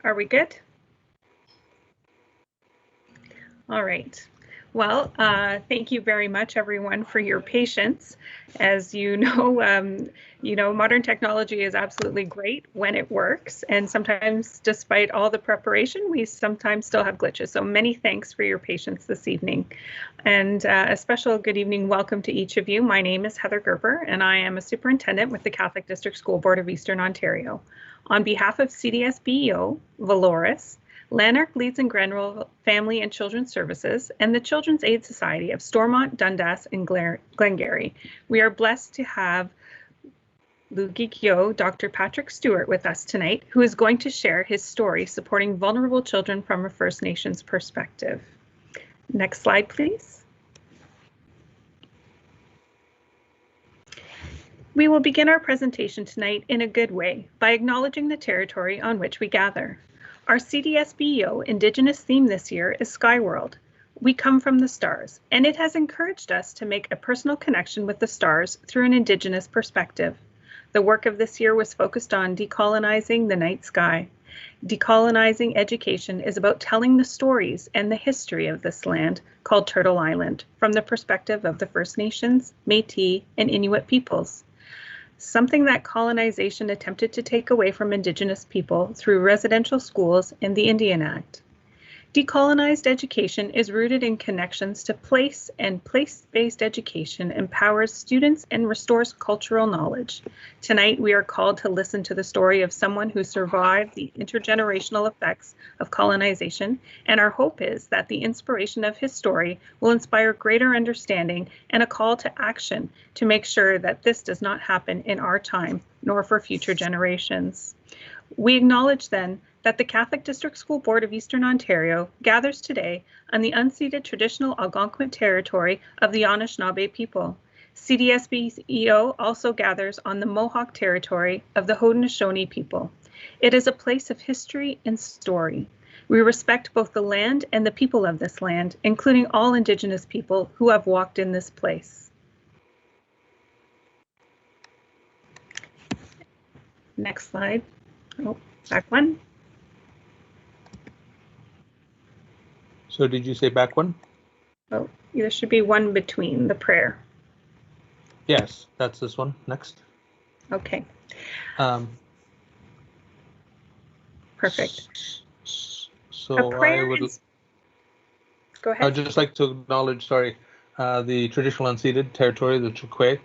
Are we good? All right. Well, thank you very much, everyone, for your patience. As you know, modern technology is absolutely great when it works, and sometimes, despite all the preparation, we sometimes still have glitches. So many thanks for your patience this evening, and a special good evening welcome to each of you. My name is Heather Gerber, and I am a superintendent with the Catholic District School Board of Eastern Ontario. On behalf of CDSBEO, Valoris, Lanark, Leeds and Grenville Family and Children's Services, and the Children's Aid Society of Stormont, Dundas, and Glengarry, we are blessed to have Lugikyo Dr. Patrick Stewart with us tonight, who is going to share his story supporting vulnerable children from a First Nations perspective. Next slide, please. We will begin our presentation tonight in a good way by acknowledging the territory on which we gather. Our CDSBEO Indigenous theme this year is Skyworld. We come from the stars, and it has encouraged us to make a personal connection with the stars through an Indigenous perspective. The work of this year was focused on decolonizing the night sky. Decolonizing education is about telling the stories and the history of this land called Turtle Island from the perspective of the First Nations, Métis, and Inuit peoples. Something that colonization attempted to take away from Indigenous people through residential schools and the Indian Act. Decolonized education is rooted in connections to place, and place-based education empowers students and restores cultural knowledge. Tonight, we are called to listen to the story of someone who survived the intergenerational effects of colonization, and our hope is that the inspiration of his story will inspire greater understanding and a call to action to make sure that this does not happen in our time, nor for future generations. We acknowledge then that the Catholic District School Board of Eastern Ontario gathers today on the unceded traditional Algonquin territory of the Anishinaabe people. CDSBEO also gathers on the Mohawk territory of the Haudenosaunee people. It is a place of history and story. We respect both the land and the people of this land, including all Indigenous people who have walked in this place. Next slide. Oh, back one. So did you say back one? Oh, there should be one between the prayer. Yes, that's this one. Next. Okay. Perfect. So I would. Go ahead. I'd just like to acknowledge, the traditional unceded territory, the Chukwe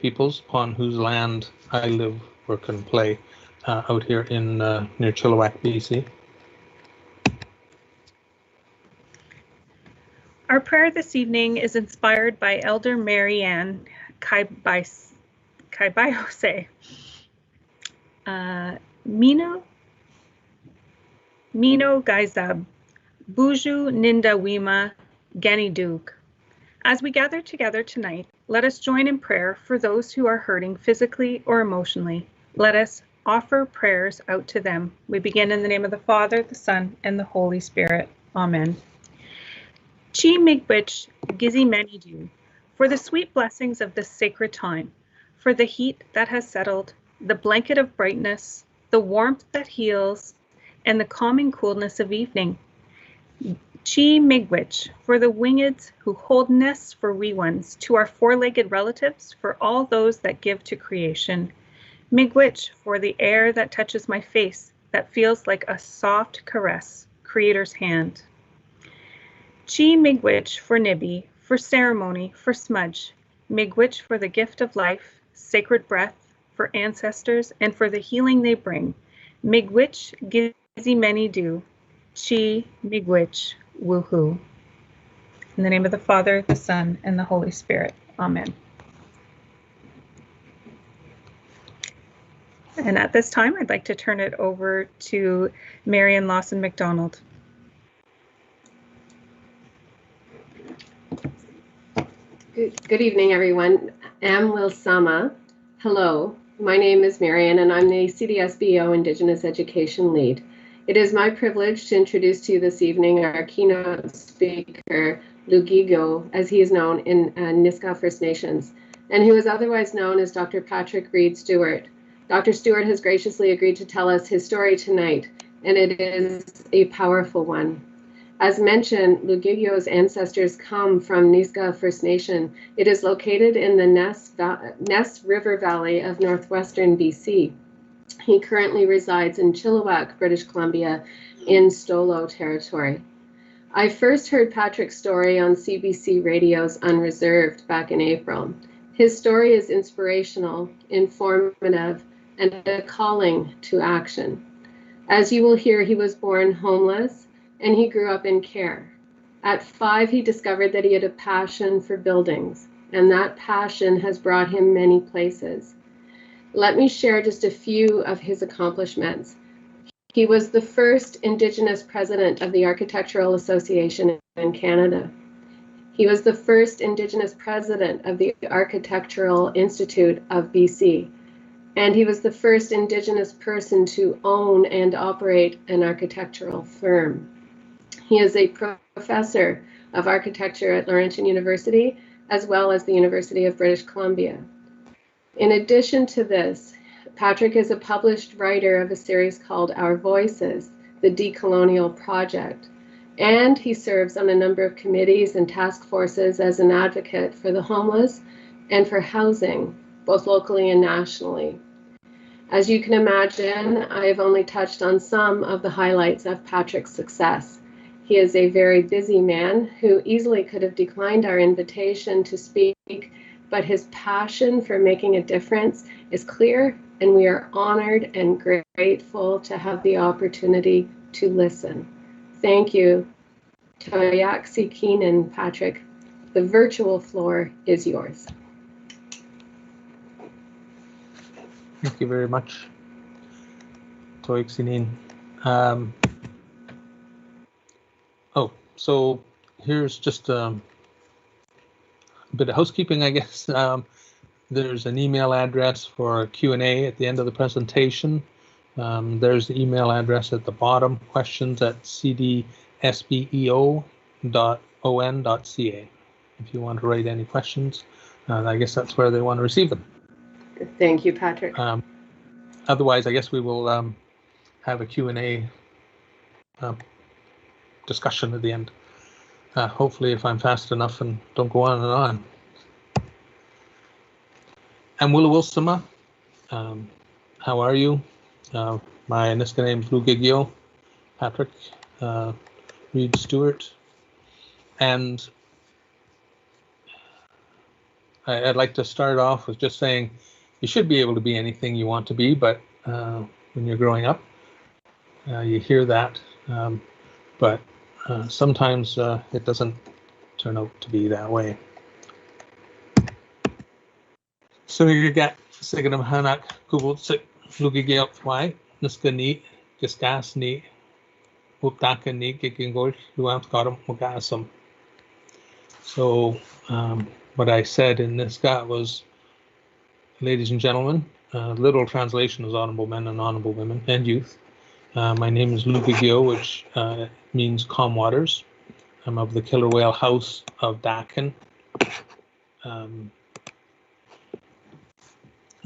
peoples, upon whose land I live, work, and play out here in near Chilliwack, BC. Our prayer this evening is inspired by Elder Marianne Kaibayose. Mino Gaizab, Buju Ninda Wima Ganidug. As we gather together tonight, let us join in prayer for those who are hurting physically or emotionally. Let us offer prayers out to them. We begin in the name of the Father, the Son, and the Holy Spirit. Amen. Chi Miigwech Gizi Manidu, for the sweet blessings of this sacred time, for the heat that has settled, the blanket of brightness, the warmth that heals, and the calming coolness of evening. Chi Miigwech, for the wingeds who hold nests for wee ones, to our four-legged relatives, for all those that give to creation. Miigwech, for the air that touches my face, that feels like a soft caress, Creator's hand. Chi Miigwech for Nibby, for ceremony, for smudge. Miigwech for the gift of life, sacred breath, for ancestors, and for the healing they bring. Miigwech Gizi Many Do. Chi Miigwech Woohoo. In the name of the Father, the Son, and the Holy Spirit. Amen. And at this time, I'd like to turn it over to Marian Lawson McDonald. Good evening, everyone. Am Wilsama. Hello, my name is Marian, and I'm the CDSBEO Indigenous Education Lead. It is my privilege to introduce to you this evening our keynote speaker, Lugikyo, as he is known in Nisga'a First Nations, and who is otherwise known as Dr. Patrick Reed Stewart. Dr. Stewart has graciously agreed to tell us his story tonight, and it is a powerful one. As mentioned, Lugigio's ancestors come from Nisga'a First Nation. It is located in the Ness River Valley of northwestern BC. He currently resides in Chilliwack, British Columbia, in Stolo territory. I first heard Patrick's story on CBC Radio's Unreserved back in April. His story is inspirational, informative, and a calling to action. As you will hear, he was born homeless and he grew up in care. At 5, he discovered that he had a passion for buildings, and that passion has brought him many places. Let me share just a few of his accomplishments. He was the first Indigenous president of the Architectural Association in Canada. He was the first Indigenous president of the Architectural Institute of BC, and he was the first Indigenous person to own and operate an architectural firm. He is a professor of architecture at Laurentian University, as well as the University of British Columbia. In addition to this, Patrick is a published writer of a series called Our Voices, the Decolonial Project, and he serves on a number of committees and task forces as an advocate for the homeless and for housing, both locally and nationally. As you can imagine, I have only touched on some of the highlights of Patrick's success. He is a very busy man who easily could have declined our invitation to speak, but his passion for making a difference is clear, and we are honored and grateful to have the opportunity to listen. Thank you. Toyaksi Keenan, Patrick. The virtual floor is yours. Thank you very much, Toyaksi. So here's just a bit of housekeeping, I guess. There's an email address for Q&A at the end of the presentation. There's the email address at the bottom, questions@cdsbeo.on.ca. If you want to write any questions, I guess that's where they want to receive them. Thank you, Patrick. Otherwise, I guess we will have a Q&A discussion at the end. Hopefully, if I'm fast enough and don't go on and on. I'm Willa Wilsoma. How are you? My Niska name is Lugigio, Patrick Reed Stewart. And I'd like to start off with just saying you should be able to be anything you want to be, but when you're growing up, you hear that. But sometimes it doesn't turn out to be that way. So you get signum hanak kubulsik lugigel why niska ni gisgas ni uptaka ni gingos luant garum mugasum. So what I said in Niska was, ladies and gentlemen, literal translation is honorable men and honorable women and youth. My name is Lugigio, which means calm waters. I'm of the killer whale house of Dakin,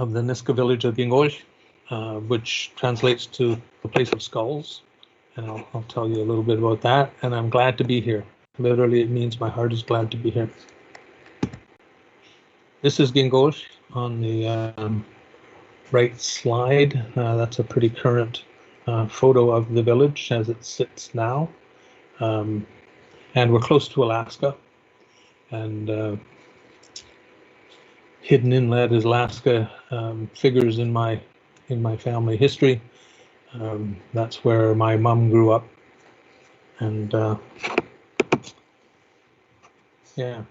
of the Niska village of Gingos, which translates to the place of skulls. And I'll tell you a little bit about that. And I'm glad to be here. Literally, it means my heart is glad to be here. This is Gingos on the right slide. That's a pretty current photo of the village as it sits now. And we're close to Alaska. And hidden inlet is Alaska figures in my family history. That's where my mom grew up. And yeah,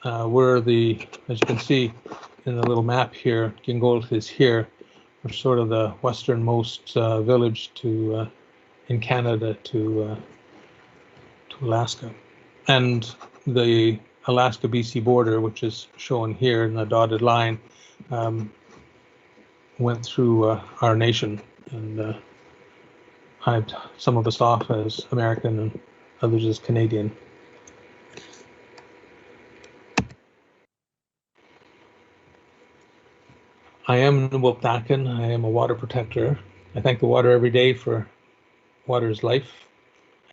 we're as you can see in the little map here, Gingos is here. We're sort of the westernmost village in Canada to Alaska. And the Alaska-BC border, which is shown here in the dotted line, went through our nation and hived some of us off as American and others as Canadian. I am Nwilpdakin. I am a water protector. I thank the water every day for Water is life.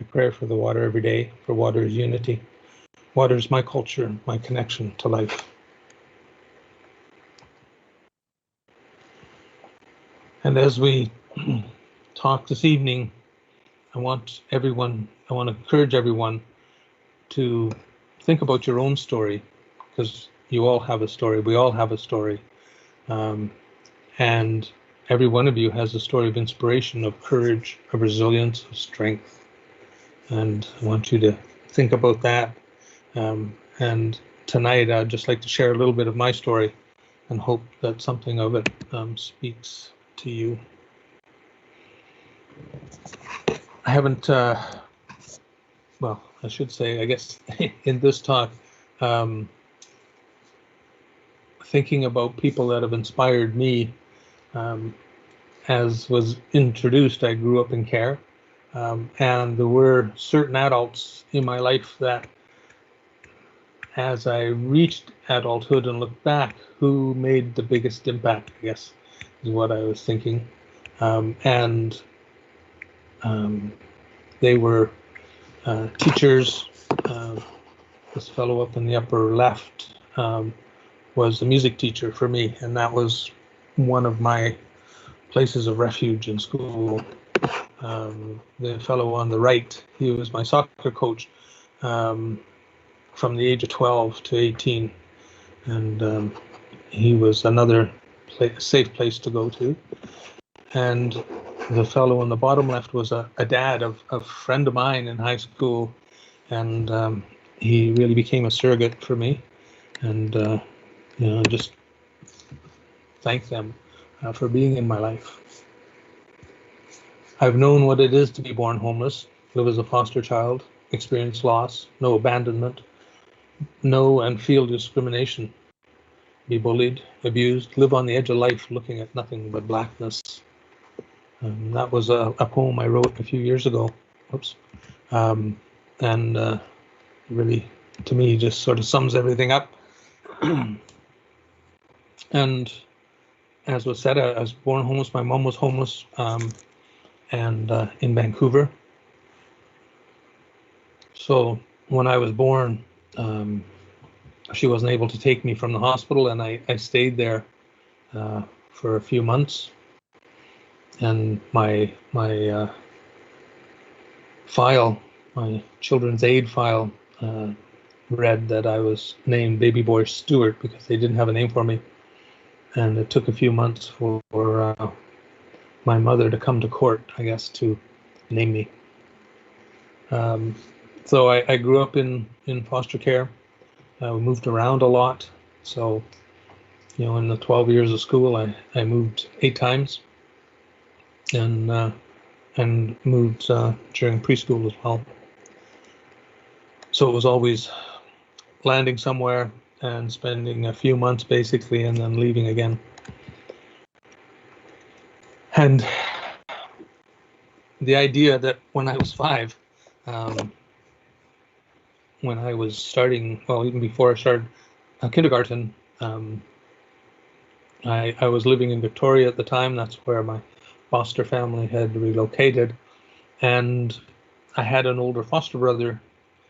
I pray for the water every day, for water is unity. Water is my culture, my connection to life. And as we talk this evening, I want to encourage everyone to think about your own story, because you all have a story. We all have a story. And every one of you has a story of inspiration, of courage, of resilience, of strength. And I want you to think about that. And tonight, I'd just like to share a little bit of my story and hope that something of it speaks to you. I haven't, well, I should say, I guess, in this talk, thinking about people that have inspired me. As was introduced, I grew up in care, and there were certain adults in my life that, as I reached adulthood and looked back, who made the biggest impact, I guess, is what I was thinking. They were teachers. This fellow up in the upper left was a music teacher for me, and that was one of my places of refuge in school. The fellow on the right, he was my soccer coach from the age of 12 to 18, and he was another safe place to go to. And the fellow on the bottom left was a dad of a friend of mine in high school, and he really became a surrogate for me. And just thank them for being in my life. I've known what it is to be born homeless, live as a foster child, experience loss, know abandonment, know and feel discrimination, be bullied, abused, live on the edge of life looking at nothing but blackness. That was a poem I wrote a few years ago. Oops. And really, to me, just sort of sums everything up. And as was said, I was born homeless. My mom was homeless, and in Vancouver. So when I was born, she wasn't able to take me from the hospital, and I stayed there for a few months. And my file, my children's aid file, read that I was named Baby Boy Stewart because they didn't have a name for me. And it took a few months for my mother to come to court, I guess, to name me. So I grew up in foster care. We moved around a lot. So, in the 12 years of school, I moved 8 times, and moved during preschool as well. So it was always landing somewhere and spending a few months basically, and then leaving again. And the idea that when I was 5, when I was starting, well, even before I started kindergarten, I was living in Victoria at the time. That's where my foster family had relocated. And I had an older foster brother.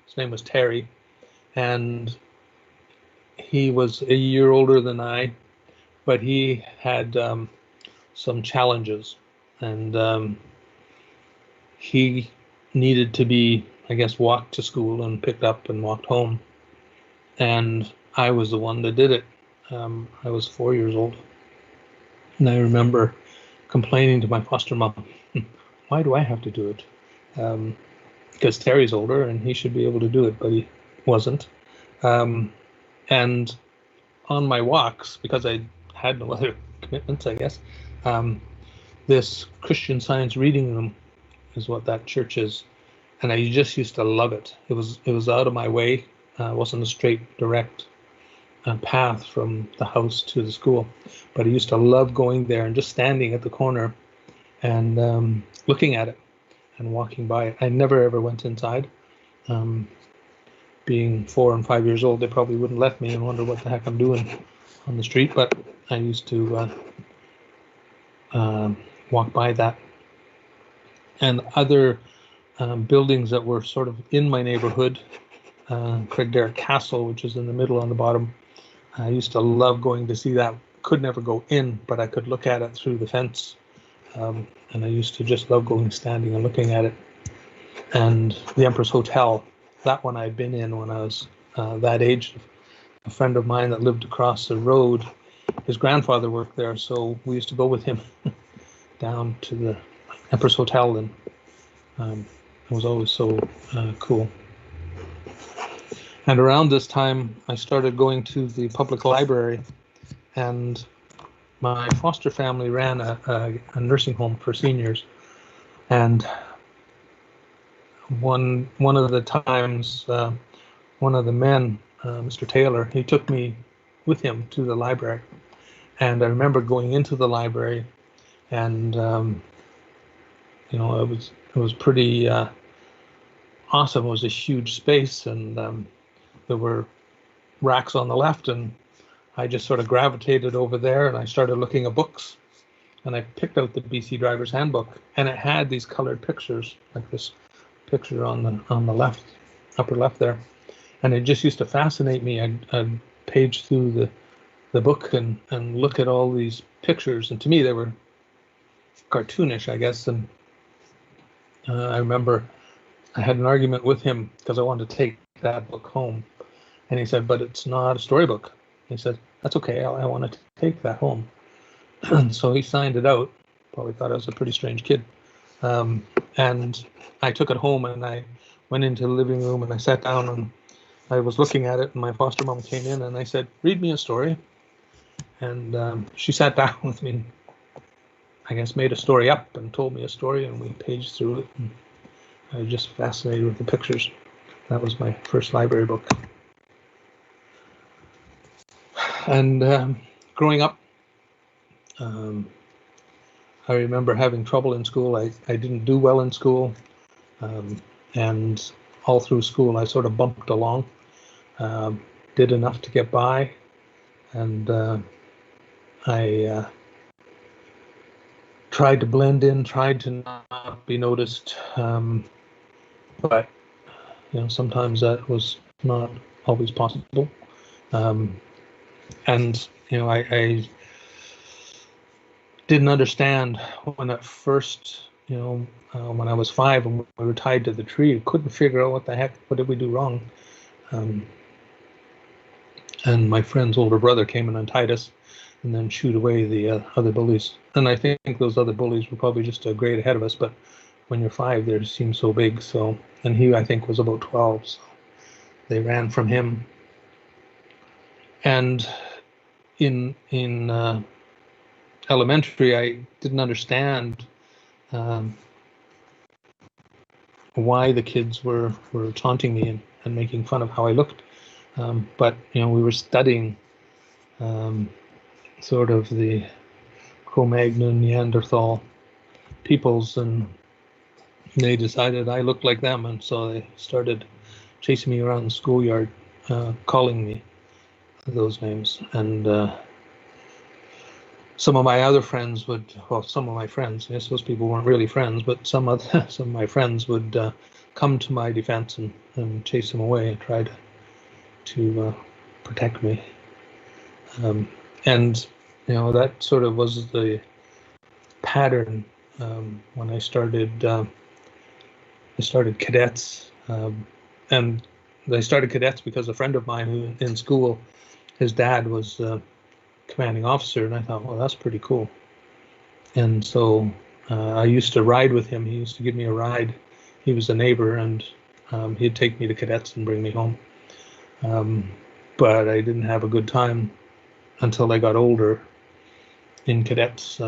His name was Terry. And he was a year older than I, but he had some challenges. And he needed to be, I guess, walked to school and picked up and walked home. And I was the one that did it. I was 4 years old. And I remember complaining to my foster mom, why do I have to do it? Because Terry's older and he should be able to do it, but he wasn't. And on my walks, because I had no other commitments, I guess, this Christian Science reading room is what that church is. And I just used to love it. It was out of my way. It wasn't a straight, direct path from the house to the school. But I used to love going there and just standing at the corner and looking at it and walking by it. I never ever went inside. Being 4 and 5 years old, they probably wouldn't let me and wonder what the heck I'm doing on the street. But I used to walk by that. and other buildings that were sort of in my neighborhood. Craigdarroch Castle, which is in the middle on the bottom. I used to love going to see that. Could never go in, but I could look at it through the fence. And I used to just love going, standing and looking at it. And the Empress Hotel, that one I'd been in when I was that age. A friend of mine that lived across the road, his grandfather worked there, so we used to go with him down to the Empress Hotel, and it was always so cool. And around this time, I started going to the public library, and my foster family ran a nursing home for seniors. And one of the times, one of the men, Mr. Taylor, he took me with him to the library. And I remember going into the library, and you know, it was pretty awesome. It was a huge space, and there were racks on the left, and I just sort of gravitated over there, and I started looking at books, and I picked out the BC Driver's Handbook, and it had these colored pictures, like this picture on the left, upper left there, and it just used to fascinate me. I'd page through the book and look at all these pictures, and to me they were cartoonish, I guess. And I remember I had an argument with him because I wanted to take that book home. And he said, but it's not a storybook. He said, that's okay, I want to take that home. So he signed it out. Probably thought I was a pretty strange kid. And I took it home, and I went into the living room, and I sat down, and I was looking at it, and my foster mom came in, and I said, read me a story. And she sat down with me, I guess made a story up and told me a story, and we paged through it. And I was just fascinated with the pictures. That was my first library book. And growing up, I remember having trouble in school. I didn't do well in school, and all through school I sort of bumped along, did enough to get by, and I tried to blend in, tried to not be noticed, but you know, sometimes that was not always possible. And you know, I didn't understand when at first, you know, when I was 5 and we were tied to the tree, couldn't figure out what did we do wrong. And my friend's older brother came and untied us, and then shooed away the other bullies. And I think those other bullies were probably just a grade ahead of us, but when you're 5, they seem so big. So, and he, I think, was about 12, so they ran from him. And in elementary, I didn't understand why the kids were taunting me and making fun of how I looked. But you know, we were studying sort of the Cro-Magnon Neanderthal peoples, and they decided I looked like them, and so they started chasing me around the schoolyard, calling me those names. And some of my other friends some of my friends, I guess those people weren't really friends, but some of my friends would come to my defense and chase them away and try to protect me. And you know, that sort of was the pattern when I started cadets, and I started cadets because a friend of mine who in school, his dad was commanding officer, and I thought, well, that's pretty cool. And so I used to ride with him. He used to give me a ride. He was a neighbor, and he'd take me to cadets and bring me home. But I didn't have a good time until I got older in cadets.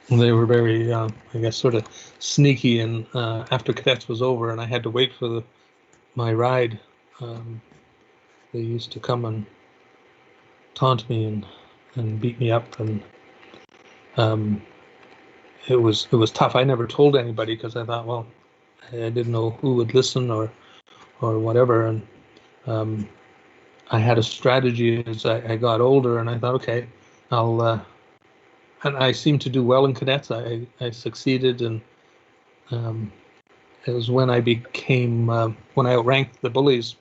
They were very, I guess, sort of sneaky, and after cadets was over and I had to wait for my ride, they used to come and taunt me and beat me up, and it was tough. I never told anybody because I thought, well, I didn't know who would listen or whatever. And I had a strategy as I got older, and I thought, okay, I'll I seemed to do well in cadets. I succeeded, and it was when I became when I outranked the bullies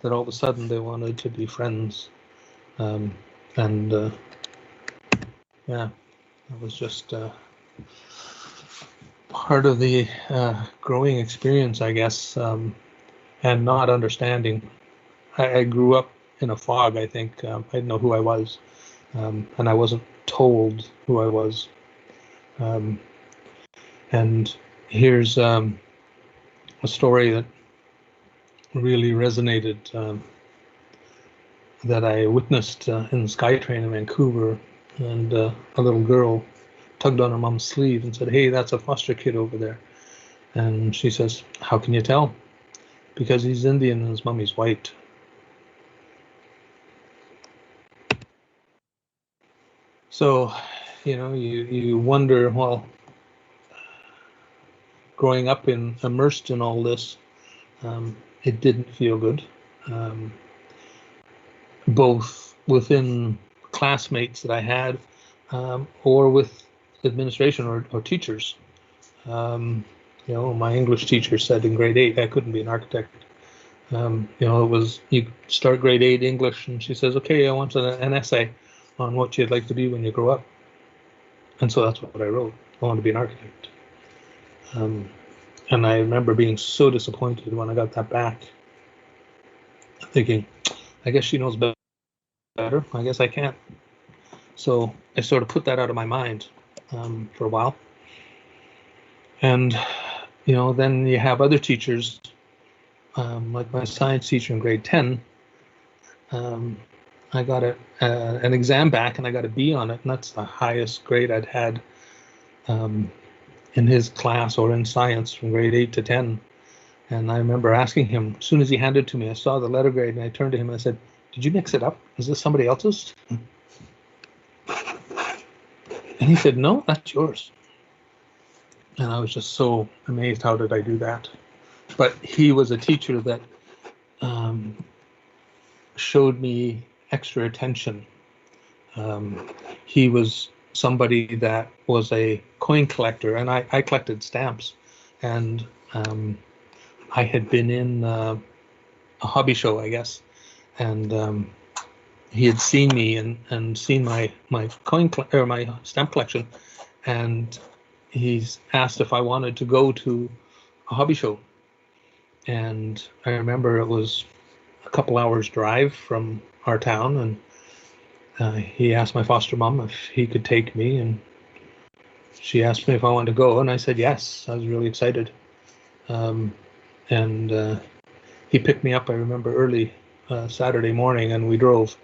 that all of a sudden they wanted to be friends, and yeah, it was just part of the growing experience, I guess, and not understanding. I grew up in a fog, I think. I didn't know who I was, and I wasn't told who I was. And here's a story that really resonated, that I witnessed in the SkyTrain in Vancouver, and a little girl tugged on her mom's sleeve and said, "Hey, that's a foster kid over there." And she says, "How can you tell?" "Because he's Indian and his mommy's white." So, you wonder, well, growing up immersed in all this, it didn't feel good, both within classmates that I had, or with administration or teachers. My English teacher said in grade 8 I couldn't be an architect. It was, you start grade 8 English, and she says, "Okay, I want an essay on what you'd like to be when you grow up." And so that's what I wrote. I want to be an architect. And I remember being so disappointed when I got that back, thinking, I guess she knows better. I guess I can't. So I sort of put that out of my mind for a while. And, then you have other teachers, like my science teacher in grade 10. I got an exam back and I got a B on it, and that's the highest grade I'd had in his class or in science from grade 8 to 10. And I remember asking him, as soon as he handed it to me, I saw the letter grade and I turned to him and I said, "Did you mix it up? Is this somebody else's?" And he said, "No, that's yours." And I was just so amazed, how did I do that? But he was a teacher that showed me extra attention. He was somebody that was a coin collector, and I collected stamps. And I had been in a hobby show, I guess, and he had seen me and seen my my stamp collection, and he's asked if I wanted to go to a hobby show. And I remember it was a couple hours drive from our town, and he asked my foster mom if he could take me, and she asked me if I wanted to go, and I said yes. I was really excited. And he picked me up, I remember, early Saturday morning, and we drove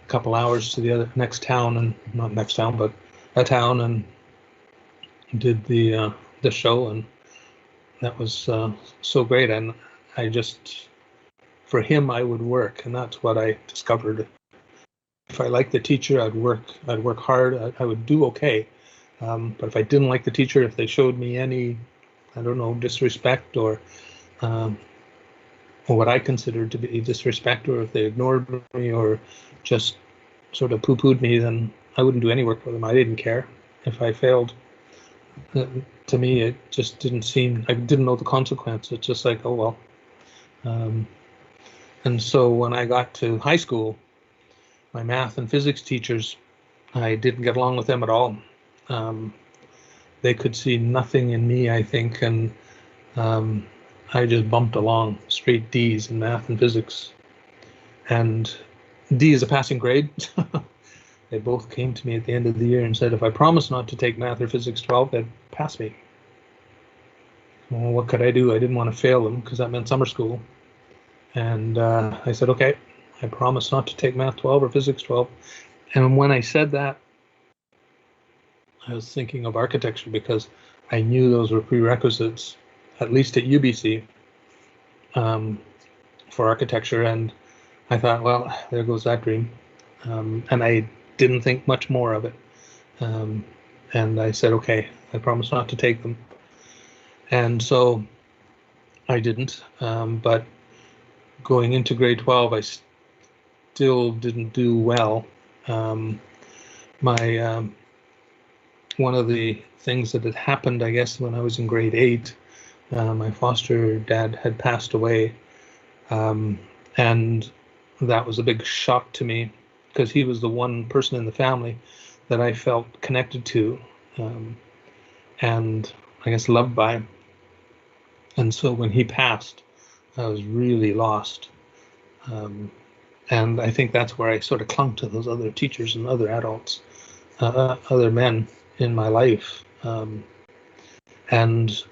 a couple hours to the next town, and not next town, but a town, and did the show, and that was so great. And I just, for him, I would work, and that's what I discovered. If I liked the teacher, I'd work hard. I would do okay. But if I didn't like the teacher, if they showed me any, I don't know, disrespect or what I considered to be disrespect, or if they ignored me or just sort of poo-pooed me, then I wouldn't do any work for them. I didn't care if I failed. To me, it just didn't seem, I didn't know the consequence. It's just like, oh well. And so when I got to high school, my math and physics teachers, I didn't get along with them at all. They could see nothing in me, I think, and I just bumped along, straight D's in math and physics. And D is a passing grade. They both came to me at the end of the year and said, if I promised not to take math or physics 12, they'd pass me. Well, what could I do? I didn't want to fail them because that meant summer school. And I said, okay, I promise not to take math 12 or physics 12. And when I said that, I was thinking of architecture, because I knew those were prerequisites, at least at UBC, for architecture. And I thought, well, there goes that dream. And I didn't think much more of it. And I said, okay, I promise not to take them. And so I didn't. But going into grade 12, I still didn't do well. My one of the things that had happened, I guess, when I was in grade 8, my foster dad had passed away, and that was a big shock to me because he was the one person in the family that I felt connected to, and I guess loved by. And so when he passed, I was really lost. And I think that's where I sort of clung to those other teachers and other adults, other men in my life. And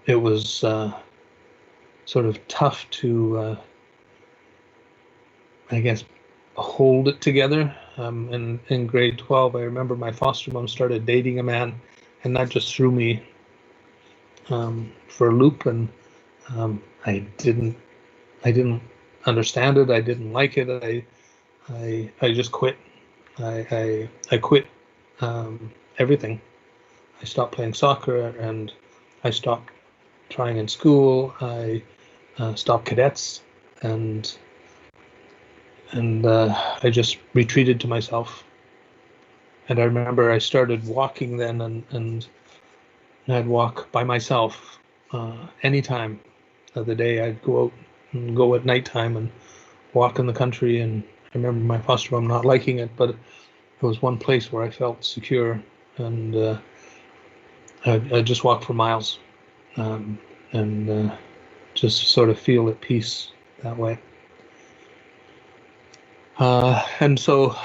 it was sort of tough to, I guess, hold it together. And in grade 12, I remember my foster mom started dating a man, and that just threw me for a loop. And I didn't understand it. I didn't like it. I just quit. I quit everything. I stopped playing soccer, and I stopped trying in school. I stopped cadets, and I just retreated to myself. And I remember I started walking then, and I'd walk by myself anytime of the day. I'd go out and go at nighttime and walk in the country. And I remember my foster mom not liking it, but it was one place where I felt secure, and I just walk for miles, and just sort of feel at peace that way. And so,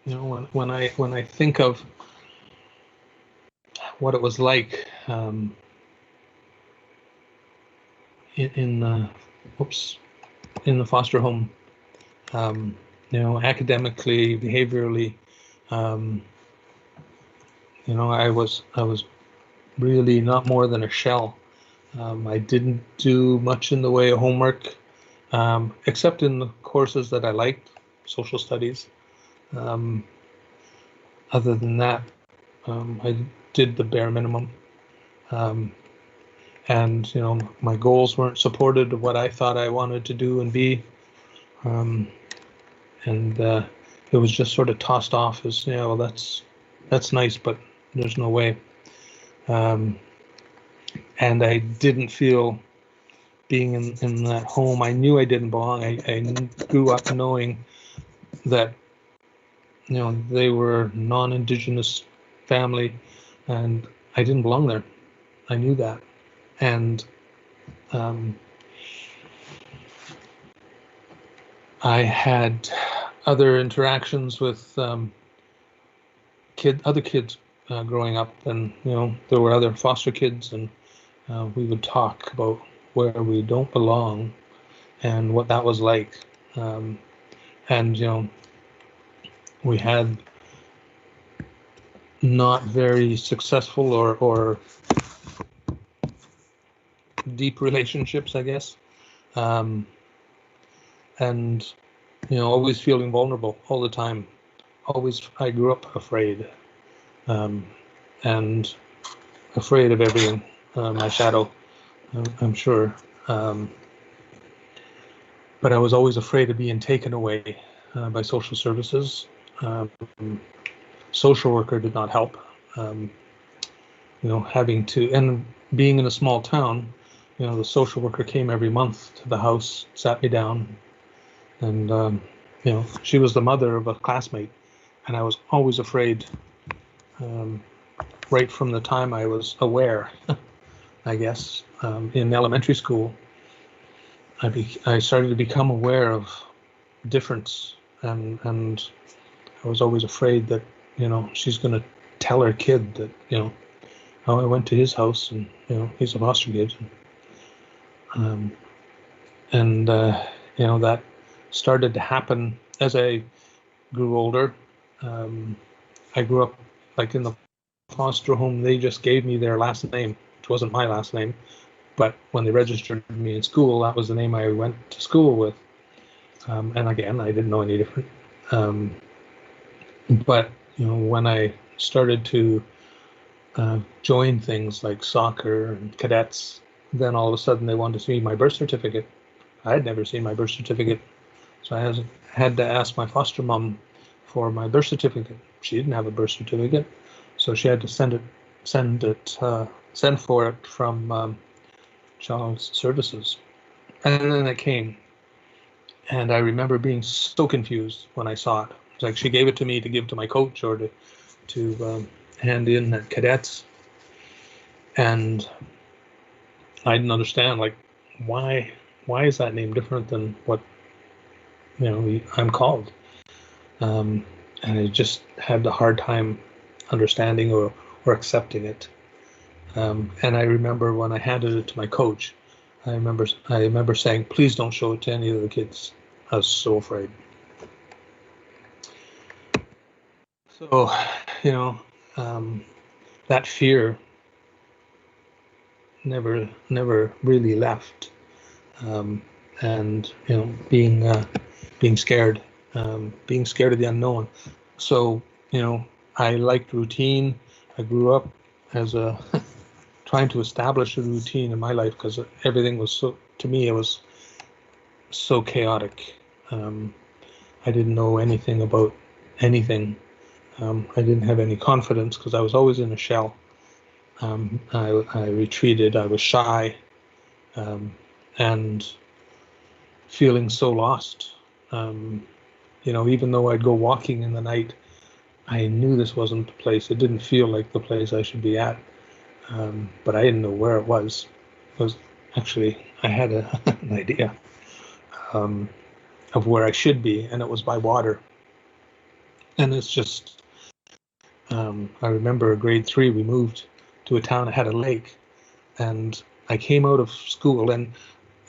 you know, when I think of what it was like in the foster home, you know, academically, behaviorally, you know, I was really not more than a shell. I didn't do much in the way of homework, except in the courses that I liked, social studies. Other than that, I did the bare minimum. And, you know, my goals weren't supported of what I thought I wanted to do and be. And it was just sort of tossed off as, yeah, well, that's nice, but there's no way. And I didn't feel being in that home. I knew I didn't belong. I grew up knowing that, you know, they were non-Indigenous family, and I didn't belong there. I knew that. And I had other interactions with other kids growing up, and, you know, there were other foster kids, and we would talk about where we don't belong and what that was like. And, you know, we had not very successful or deep relationships, I guess. And, you know, always feeling vulnerable all the time. I grew up afraid, and afraid of everything, my shadow, I'm sure. But I was always afraid of being taken away by social services. Social worker did not help. You know, having to, and being in a small town, you know, the social worker came every month to the house, sat me down, and, you know, she was the mother of a classmate, and I was always afraid, right from the time I was aware, I guess. In elementary school, I started to become aware of difference, and I was always afraid that, you know, she's going to tell her kid that, you know, oh, I went to his house, and, you know, he's a foster kid. And you know, that started to happen as I grew older. I grew up like in the foster home. They just gave me their last name, which wasn't my last name, but when they registered me in school, that was the name I went to school with. And again, I didn't know any different. But, you know, when I started to join things like soccer and cadets, then all of a sudden they wanted to see my birth certificate. I had never seen my birth certificate, so I had to ask my foster mom for my birth certificate. She didn't have a birth certificate, so she had to send for it from Child Services. And then it came. And I remember being so confused when I saw it. It's like she gave it to me to give to my coach or to hand in at Cadets. And I didn't understand, like, why is that name different than what, I'm called? And I just had a hard time understanding or accepting it. And I remember when I handed it to my coach, I remember saying, please don't show it to any of the kids. I was so afraid. So, that fear never really left. And, being scared of the unknown. So, I liked routine. I grew up as trying to establish a routine in my life because everything was to me, it was so chaotic. I didn't know anything about anything. I didn't have any confidence because I was always in a shell. I retreated, I was shy, and feeling so lost. Even though I'd go walking in the night, I knew this wasn't the place. It didn't feel like the place I should be at. But I didn't know where it was. Actually, I had an idea of where I should be, and it was by water. And it's just, I remember grade 3, we moved to a town that had a lake, and I came out of school, and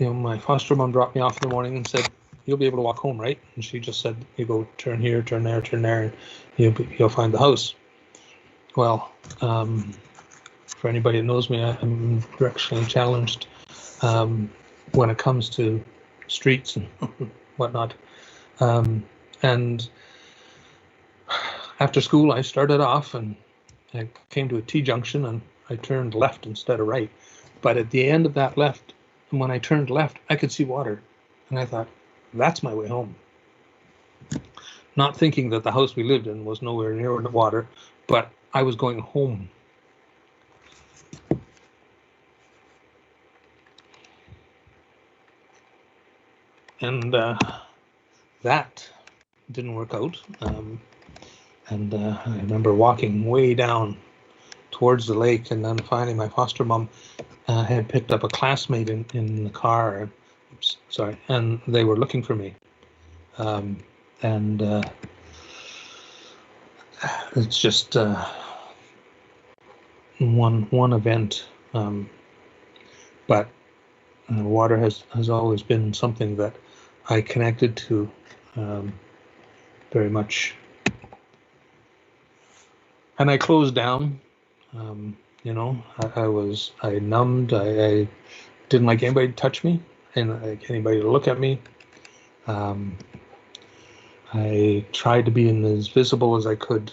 my foster mom dropped me off in the morning and said, you'll be able to walk home, right? And she just said, you go turn here, turn there, and you'll find the house. Well, for anybody that knows me, I'm directionally challenged when it comes to streets and whatnot. And after school, I started off and I came to a T-junction and I turned left instead of right. But at the end of that left, and when I turned left, I could see water. And I thought, that's my way home. Not thinking that the house we lived in was nowhere near the water, but I was going home. And that didn't work out. And I remember walking way down towards the lake, and then finally my foster mom had picked up a classmate in the car. And they were looking for me. And it's just one event, but water has always been something that I connected to very much. And I closed down. I numbed. I didn't like anybody to touch me, and like anybody to look at me. I tried to be as visible as I could,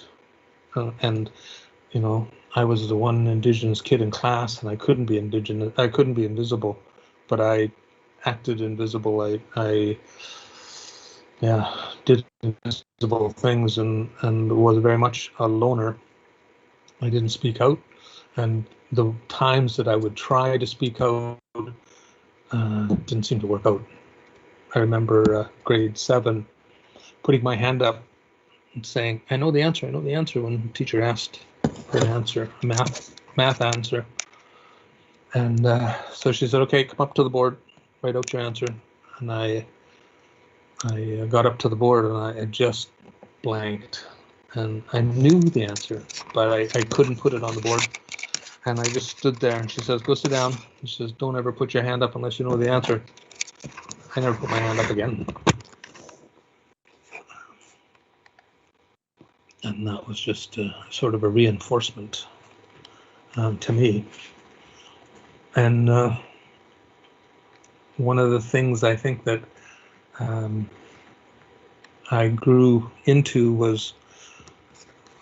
and I was the one Indigenous kid in class, and I couldn't be Indigenous. I couldn't be invisible, but I acted invisible. I did invisible things, and was very much a loner. I didn't speak out, and the times that I would try to speak out didn't seem to work out. I remember grade 7 putting my hand up and saying, I know the answer, when the teacher asked for an answer, a math answer. And so she said, okay, come up to the board, write out your answer. And I got up to the board and I just blanked. And I knew the answer, but I couldn't put it on the board. And I just stood there, and she says, go sit down. She says, don't ever put your hand up unless you know the answer. I never put my hand up again. And that was just sort of a reinforcement to me. And one of the things I think that I grew into was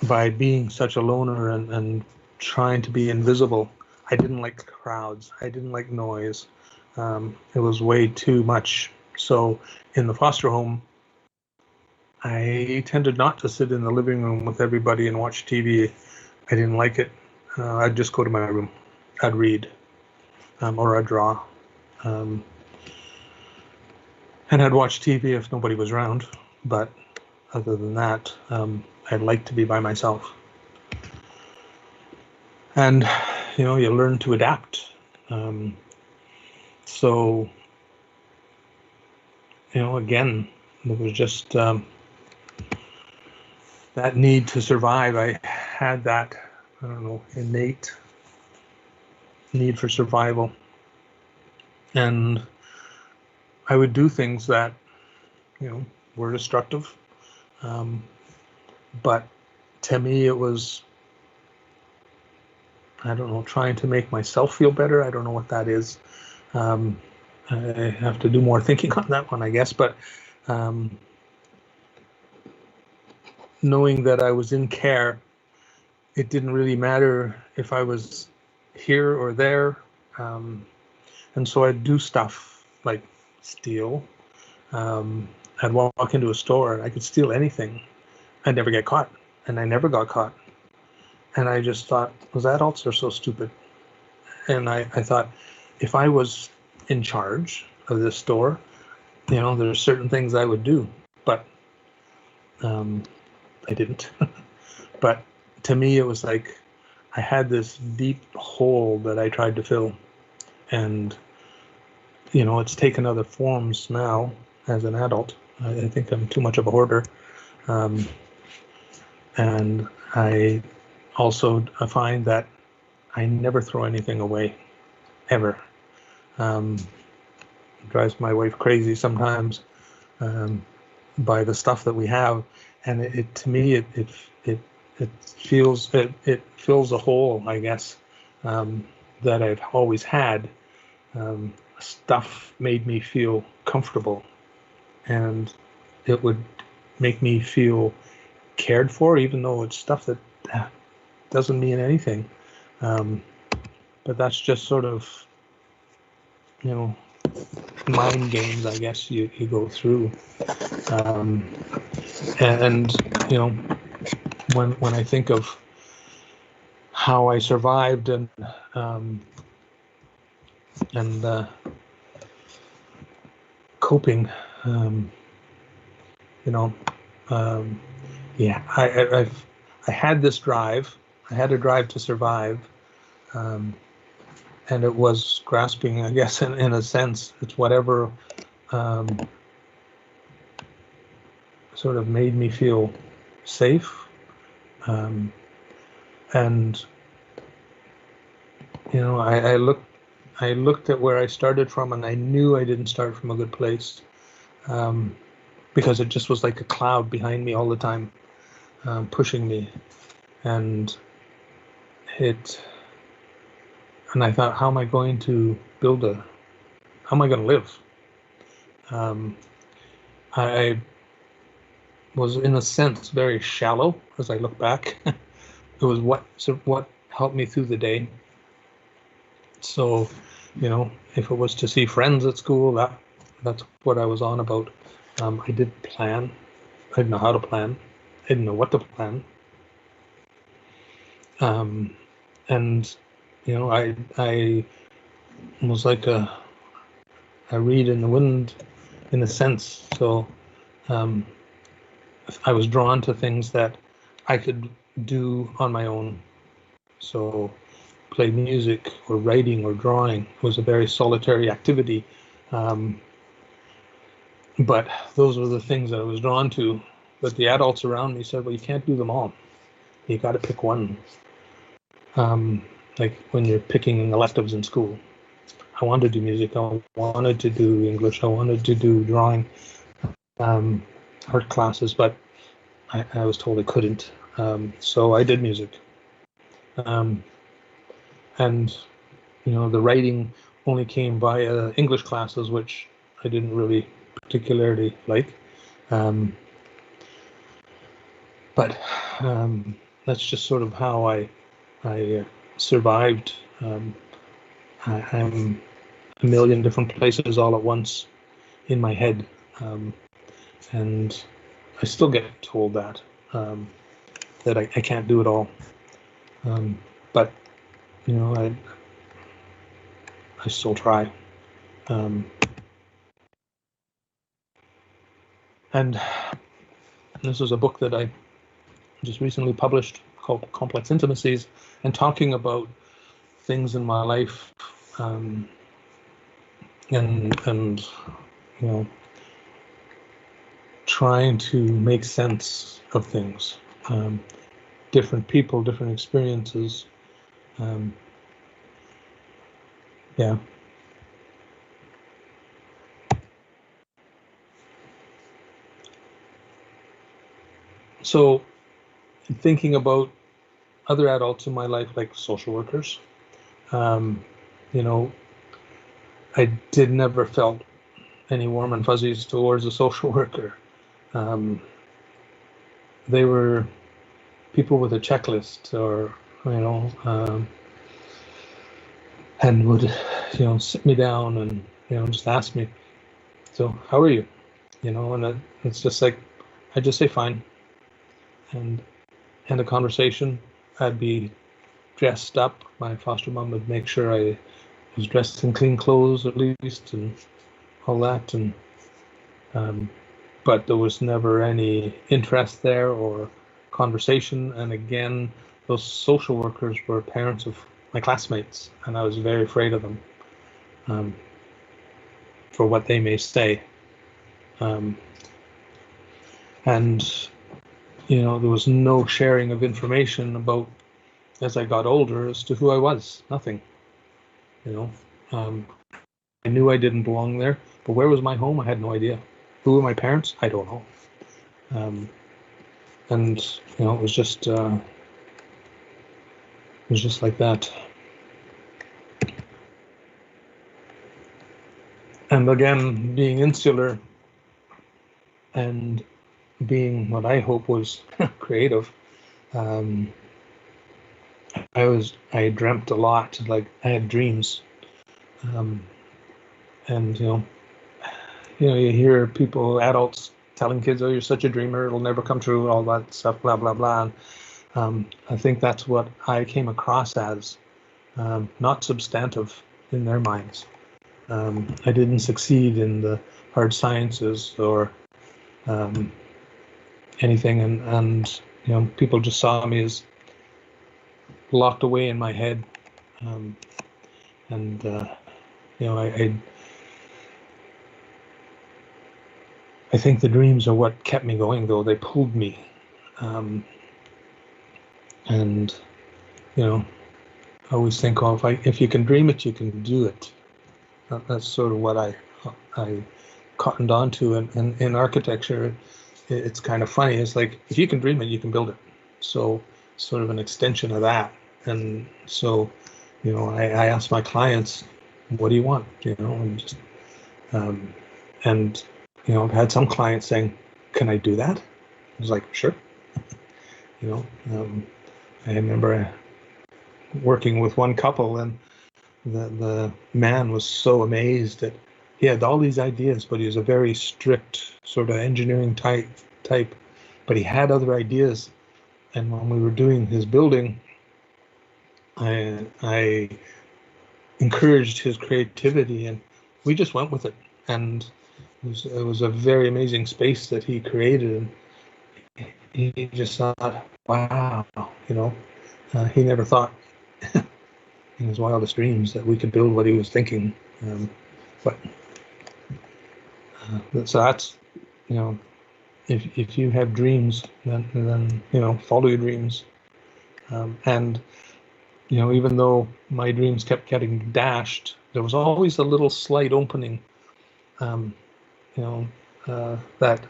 by being such a loner and trying to be invisible. I didn't like crowds. I didn't like noise. It was way too much. So in the foster home, I tended not to sit in the living room with everybody and watch TV. I didn't like it. I'd just go to my room. I'd read, or I'd draw. And I'd watch TV if nobody was around. But other than that, I'd like to be by myself. And, you know, you learn to adapt. So, you know, again, it was just that need to survive. I had that, I don't know, innate need for survival. And I would do things that, you know, were destructive. But to me, it was, I don't know, trying to make myself feel better. I don't know what that is. I have to do more thinking on that one, I guess. But knowing that I was in care, it didn't really matter if I was here or there. And so I'd do stuff like steal. I'd walk into a store and I could steal anything. I'd never get caught, and I never got caught. And I just thought, those adults are so stupid. And I thought, if I was in charge of this store, you know, there's certain things I would do, but I didn't. But to me, it was like I had this deep hole that I tried to fill. And, you know, it's taken other forms now as an adult. I think I'm too much of a hoarder. And I also find that I never throw anything away, ever. It drives my wife crazy sometimes by the stuff that we have, and it to me it fills a hole, I guess, that I've always had. Stuff made me feel comfortable, and it would make me feel cared for, even though it's stuff that doesn't mean anything. But that's just sort of, you know, mind games, I guess, you go through. And you know, when I think of how I survived and coping, you know, yeah, I had this drive. I had a drive to survive, and it was grasping, I guess, in a sense. It's whatever sort of made me feel safe, and you know, I looked at where I started from, and I knew I didn't start from a good place, because it just was like a cloud behind me all the time, pushing me, and I thought, how am I going to how am I going to live? I was, in a sense, very shallow as I look back. It was what helped me through the day. So, you know, if it was to see friends at school, that's what I was on about. I didn't plan. I didn't know how to plan. I didn't know what to plan. And you know, I was like a reed in the wind, in a sense. So I was drawn to things that I could do on my own. So play music or writing or drawing was a very solitary activity. But those were the things that I was drawn to. But the adults around me said, well, you can't do them all. You got to pick one. Like when you're picking electives in school. I wanted to do music. I wanted to do English. I wanted to do drawing, art classes, but I was told I couldn't. So I did music. And, you know, the writing only came via English classes, which I didn't really particularly like. But that's just sort of how I survived. I'm a million different places all at once in my head, and I still get told that that I can't do it all, but you know, I still try. And this was a book that I just recently published called Complex Intimacies, and talking about things in my life, and you know, trying to make sense of things, different people, different experiences, yeah. So thinking about other adults in my life, like social workers, you know, I never felt any warm and fuzzies towards a social worker. They were people with a checklist, or you know, and would, you know, sit me down and, you know, just ask me, so how are you? You know, and it's just like, I just say fine, and end a conversation. I'd be dressed up. My foster mom would make sure I was dressed in clean clothes at least, and all that, and but there was never any interest there or conversation. And again, those social workers were parents of my classmates, and I was very afraid of them, for what they may say. And you know, there was no sharing of information about, as I got older, as to who I was. Nothing. You know, I knew I didn't belong there, but where was my home? I had no idea. Who were my parents? I don't know. And you know, it was just like that. And again, being insular and being what I hope was creative, I dreamt a lot. Like, I had dreams, and you know, you hear people, adults, telling kids, "Oh, you're such a dreamer; it'll never come true," all that stuff, blah blah blah. And, I think that's what I came across as, not substantive in their minds. I didn't succeed in the hard sciences or anything, and you know, people just saw me as locked away in my head, and you know, I think the dreams are what kept me going, though. They pulled me, and you know, I always think, oh, if you can dream it, you can do it. That's sort of what I cottoned onto. And in architecture, it's kind of funny. It's like, if you can dream it, you can build it. So sort of an extension of that. And so, you know, I ask my clients, what do you want? You know, and just, and, you know, I've had some clients saying, can I do that? I was like, sure. You know, I remember working with one couple, and the man was so amazed that he had all these ideas, but he was a very strict sort of engineering type, but he had other ideas. And when we were doing his building, I encouraged his creativity, and we just went with it. And it was a very amazing space that he created. And he just thought, wow, you know, he never thought in his wildest dreams that we could build what he was thinking. But so that's, you know, if you have dreams, then you know, follow your dreams. And you know, even though my dreams kept getting dashed, there was always a little slight opening. You know, that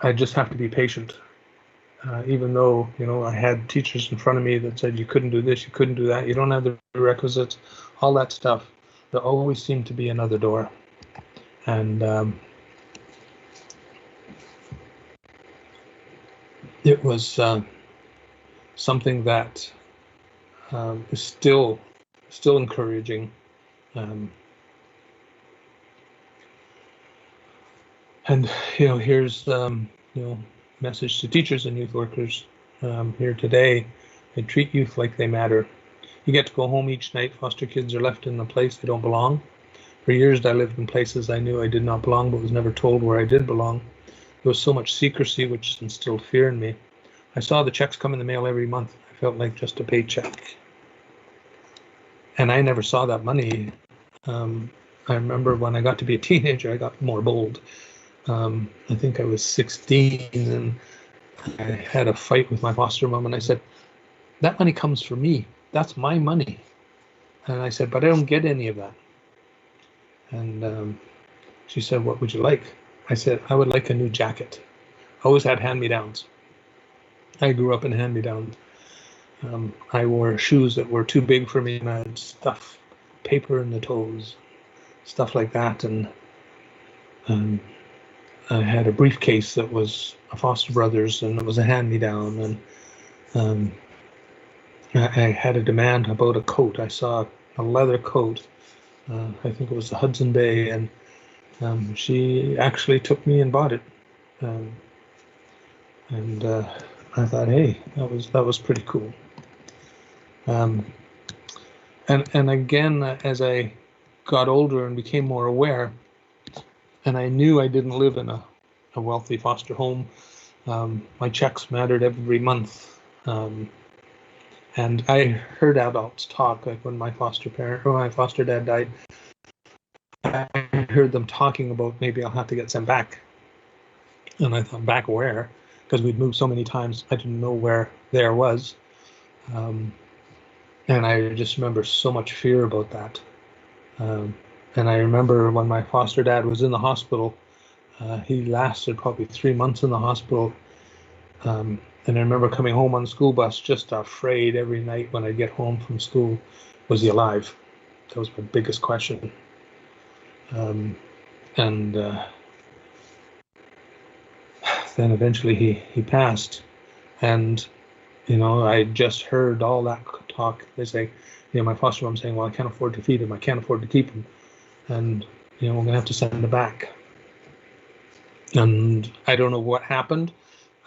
I just have to be patient. Even though, you know, I had teachers in front of me that said, you couldn't do this, you couldn't do that, you don't have the requisites, all that stuff, there always seemed to be another door. And it was something that is still encouraging. And you know, here's message to teachers and youth workers here today. I treat youth like they matter. You get to go home each night. Foster kids are left in a place they don't belong. For years, I lived in places I knew I did not belong, but was never told where I did belong. There was so much secrecy, which instilled fear in me. I saw the checks come in the mail every month. I felt like just a paycheck. And I never saw that money. I remember when I got to be a teenager, I got more bold. I think I was 16, and I had a fight with my foster mom, and I said, that money comes from me. That's my money. And I said, but I don't get any of that. And she said, what would you like? I said, I would like a new jacket. I always had hand-me-downs. I grew up in hand-me-downs. I wore shoes that were too big for me, and I had stuff, paper in the toes, stuff like that. And I had a briefcase that was a Foster Brothers, and it was a hand-me-down. And I had a demand about a coat. I saw a leather coat. I think it was the Hudson Bay, and she actually took me and bought it. And I thought, hey, that was pretty cool. And again, as I got older and became more aware, and I knew I didn't live in a wealthy foster home, my checks mattered every month. And I heard adults talk, like when my foster dad died, I heard them talking about maybe I'll have to get sent back. And I thought, back where? Because we'd moved so many times, I didn't know where there was. And I just remember so much fear about that. And I remember when my foster dad was in the hospital, he lasted probably 3 months in the hospital. And I remember coming home on the school bus, just afraid every night when I get home from school, was he alive? That was my biggest question. And then eventually he passed. And, I just heard all that talk. They say, my foster mom saying, well, I can't afford to feed him. I can't afford to keep him. And, we're going to have to send him back. And I don't know what happened.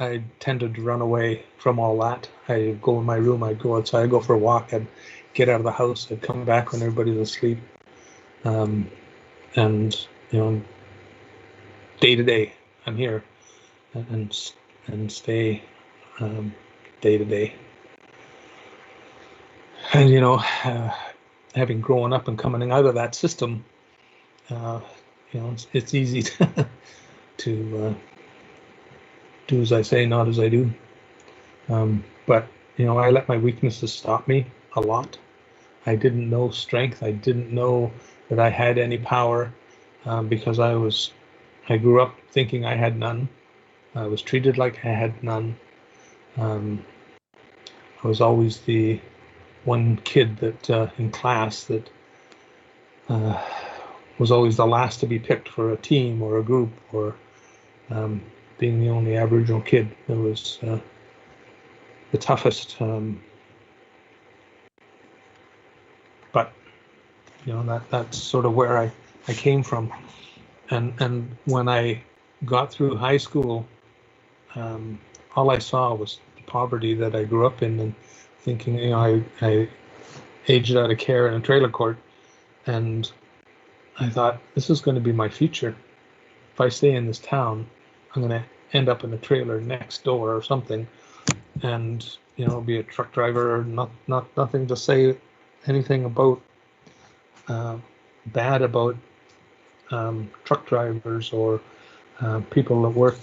I tended to run away from all that. I'd go in my room, I'd go outside, I'd go for a walk, I'd get out of the house, I'd come back when everybody was asleep. And, day to day, I'm here and stay day to day. And, having grown up and coming out of that system, it's easy to do as I say, not as I do. But, I let my weaknesses stop me a lot. I didn't know strength. I didn't know that I had any power because I grew up thinking I had none. I was treated like I had none. I was always the one kid that in class that was always the last to be picked for a team or a group, or being the only Aboriginal kid. It was the toughest. But that's sort of where I came from. And when I got through high school, all I saw was the poverty that I grew up in, and thinking, I aged out of care in a trailer court, and I thought, this is going to be my future. If I stay in this town, I'm going to end up in a trailer next door or something, and be a truck driver. Or nothing to say anything about bad about truck drivers or people that work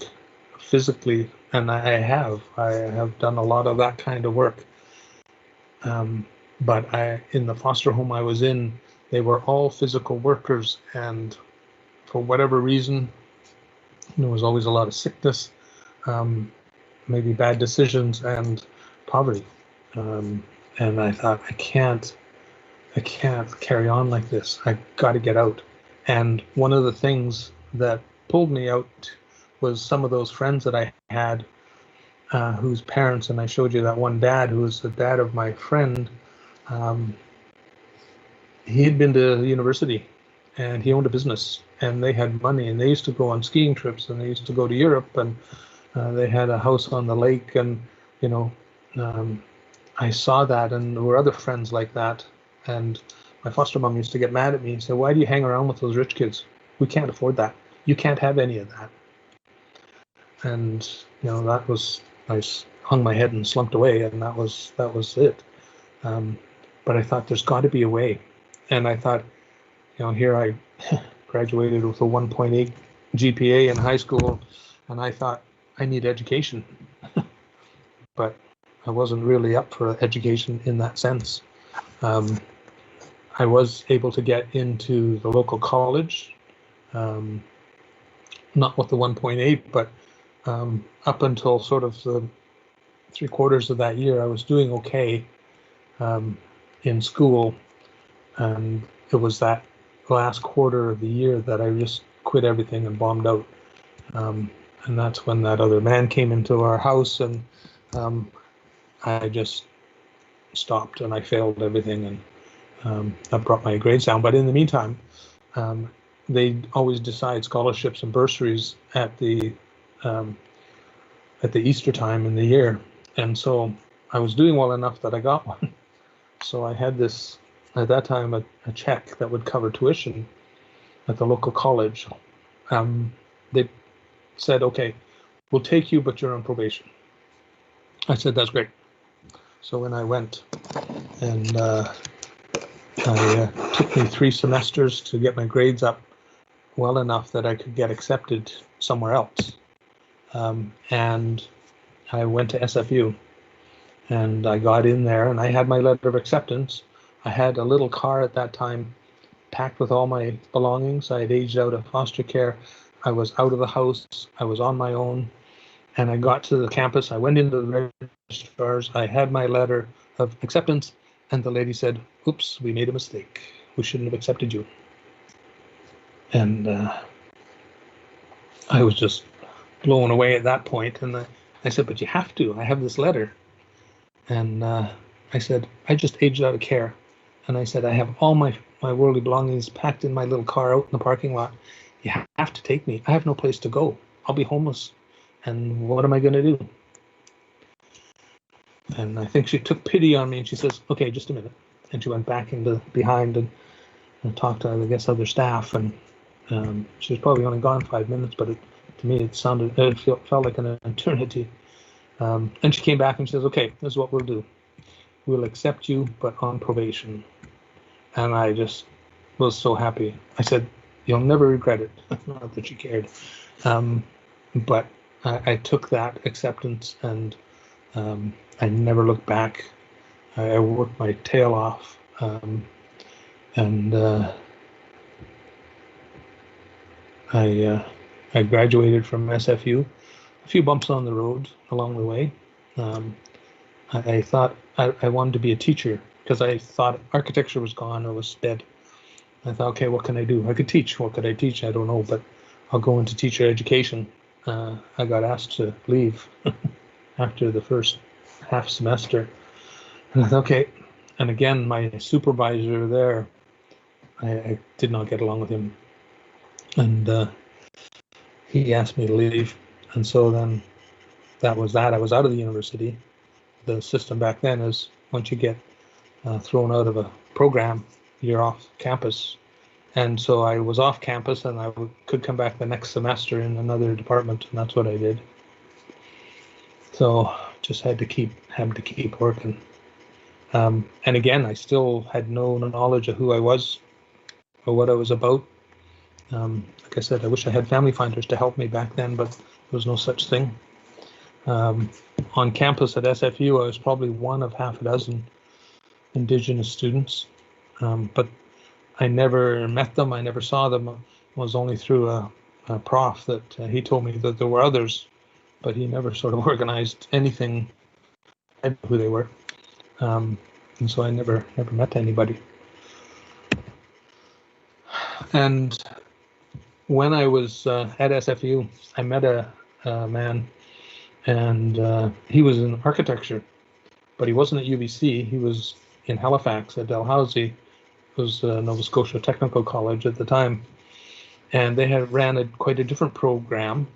physically, and I have done a lot of that kind of work. But in the foster home I was in, they were all physical workers, and for whatever reason, there was always a lot of sickness, maybe bad decisions, and poverty. And I thought, I can't carry on like this. I got to get out. And one of the things that pulled me out was some of those friends that I had, whose parents, and I showed you that one dad who was the dad of my friend. He had been to university, and he owned a business, and they had money, and they used to go on skiing trips, and they used to go to Europe, and They had a house on the lake, and you know, I saw that, and there were other friends like that. And my foster mom used to get mad at me and say, "Why do you hang around with those rich kids? We can't afford that. You can't have any of that." And that was, I hung my head and slumped away, and that was it. But I thought there's got to be a way, and I thought, here I graduated with a 1.8 GPA in high school, and I thought I need education, but I wasn't really up for education in that sense. I was able to get into the local college, not with the 1.8, but up until sort of the 3/4 of that year, I was doing okay in school, and it was that last quarter of the year that I just quit everything and bombed out. And that's when that other man came into our house, and I just stopped, and I failed everything, and that brought my grades down. But in the meantime, they always decide scholarships and bursaries at the Easter time in the year, and so I was doing well enough that I got one. So I had this, at that time, a check that would cover tuition at the local college. They said, "Okay, we'll take you, but you're on probation." I said, "That's great." So when I went, and it took me 3 semesters to get my grades up well enough that I could get accepted somewhere else. And I went to SFU, and I got in there, and I had my letter of acceptance. I had a little car at that time packed with all my belongings. I had aged out of foster care. I was out of the house. I was on my own. And I got to the campus. I went into the registrars. I had my letter of acceptance. And the lady said, "Oops, we made a mistake. We shouldn't have accepted you." And I was just blown away at that point. And I said, "But you have to. I have this letter." And I said, "I just aged out of care." And I said, "I have all my worldly belongings packed in my little car out in the parking lot. You have to take me. I have no place to go. I'll be homeless. And what am I going to do?" And I think she took pity on me, and she says, "Okay, just a minute." And she went back into behind and talked to, I guess, other staff. And she was probably only gone 5 minutes, but to me it felt like an eternity. And she came back and she says, "Okay, this is what we'll do. We'll accept you, but on probation." And I just was so happy. I said, "You'll never regret it." Not that she cared. But I took that acceptance, and I never looked back. I worked my tail off, and I graduated from SFU. A few bumps on the road along the way. I thought I wanted to be a teacher, because I thought architecture was gone or was dead. I thought, okay, what can I do? I could teach. What could I teach? I don't know, but I'll go into teacher education. I got asked to leave after the first half semester. And I thought, okay. And again, my supervisor there, I did not get along with him. And he asked me to leave. And so then that was that. I was out of the university. The system back then is once you get thrown out of a program, you're off campus. And so I was off campus, and I could come back the next semester in another department, and that's what I did. So just had to keep working. And again, I still had no knowledge of who I was or what I was about. Like I said, I wish I had family finders to help me back then, but there was no such thing. On campus at SFU, I was probably one of half a dozen Indigenous students, but I never met them. I never saw them. It was only through a prof that he told me that there were others, but he never sort of organized anything. I didn't know who they were, and so I never met anybody. And when I was at SFU, I met a man, and he was in architecture, but he wasn't at UBC. He was in Halifax at Dalhousie. It was Nova Scotia Technical College at the time, and they had ran quite a different program,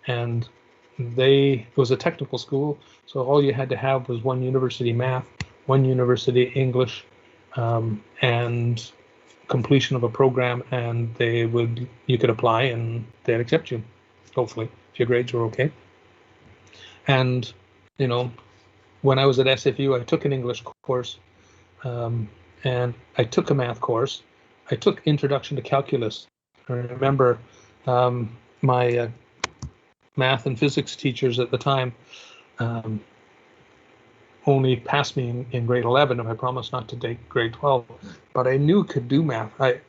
and it was a technical school, so all you had to have was one university math, one university English, and completion of a program, and you could apply and they'd accept you, hopefully, if your grades were okay. And, you know, when I was at SFU, I took an English course, and I took a math course. I took Introduction to Calculus. I remember my math and physics teachers at the time only passed me in grade 11, and I promised not to take grade 12. But I knew could do math. I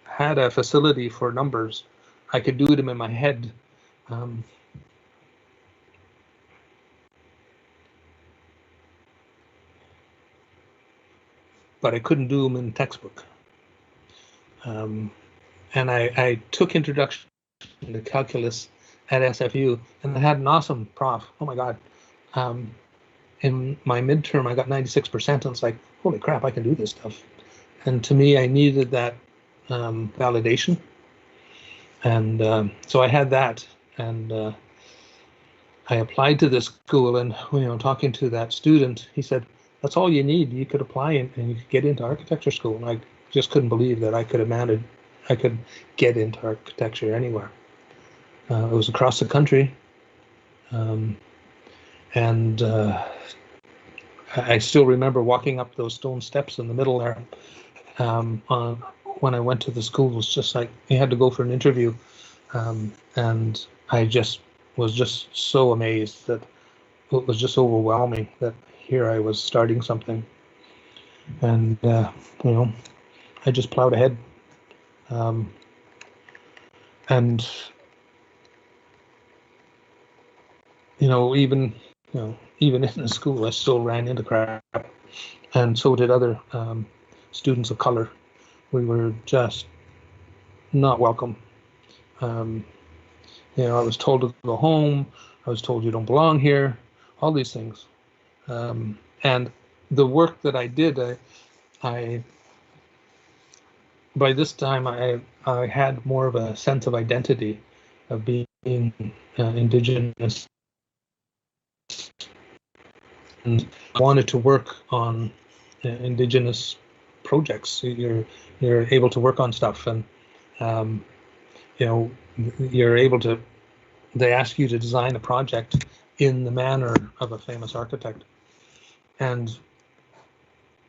had a facility for numbers. I could do them in my head. But I couldn't do them in textbook. And I took Introduction to Calculus at SFU, and I had an awesome prof. Oh my God. In my midterm, I got 96%, and it's like, holy crap, I can do this stuff. And to me, I needed that validation. And so I had that, and I applied to this school, and talking to that student, he said, that's all you need. You could apply and you could get into architecture school. And I just couldn't believe that I could get into architecture anywhere. It was across the country. And I still remember walking up those stone steps in the middle there. When I went to the school, it was just like you had to go for an interview. And I was just so amazed that it was just overwhelming that here I was starting something. And, I just plowed ahead. And, even in the school, I still ran into crap, and so did other students of color. We were just not welcome. I was told to go home. I was told you don't belong here. All these things, and the work that I did, I by this time I had more of a sense of identity of being Indigenous. And I wanted to work on Indigenous projects. You're able to work on stuff, and you're able to. They ask you to design a project in the manner of a famous architect, and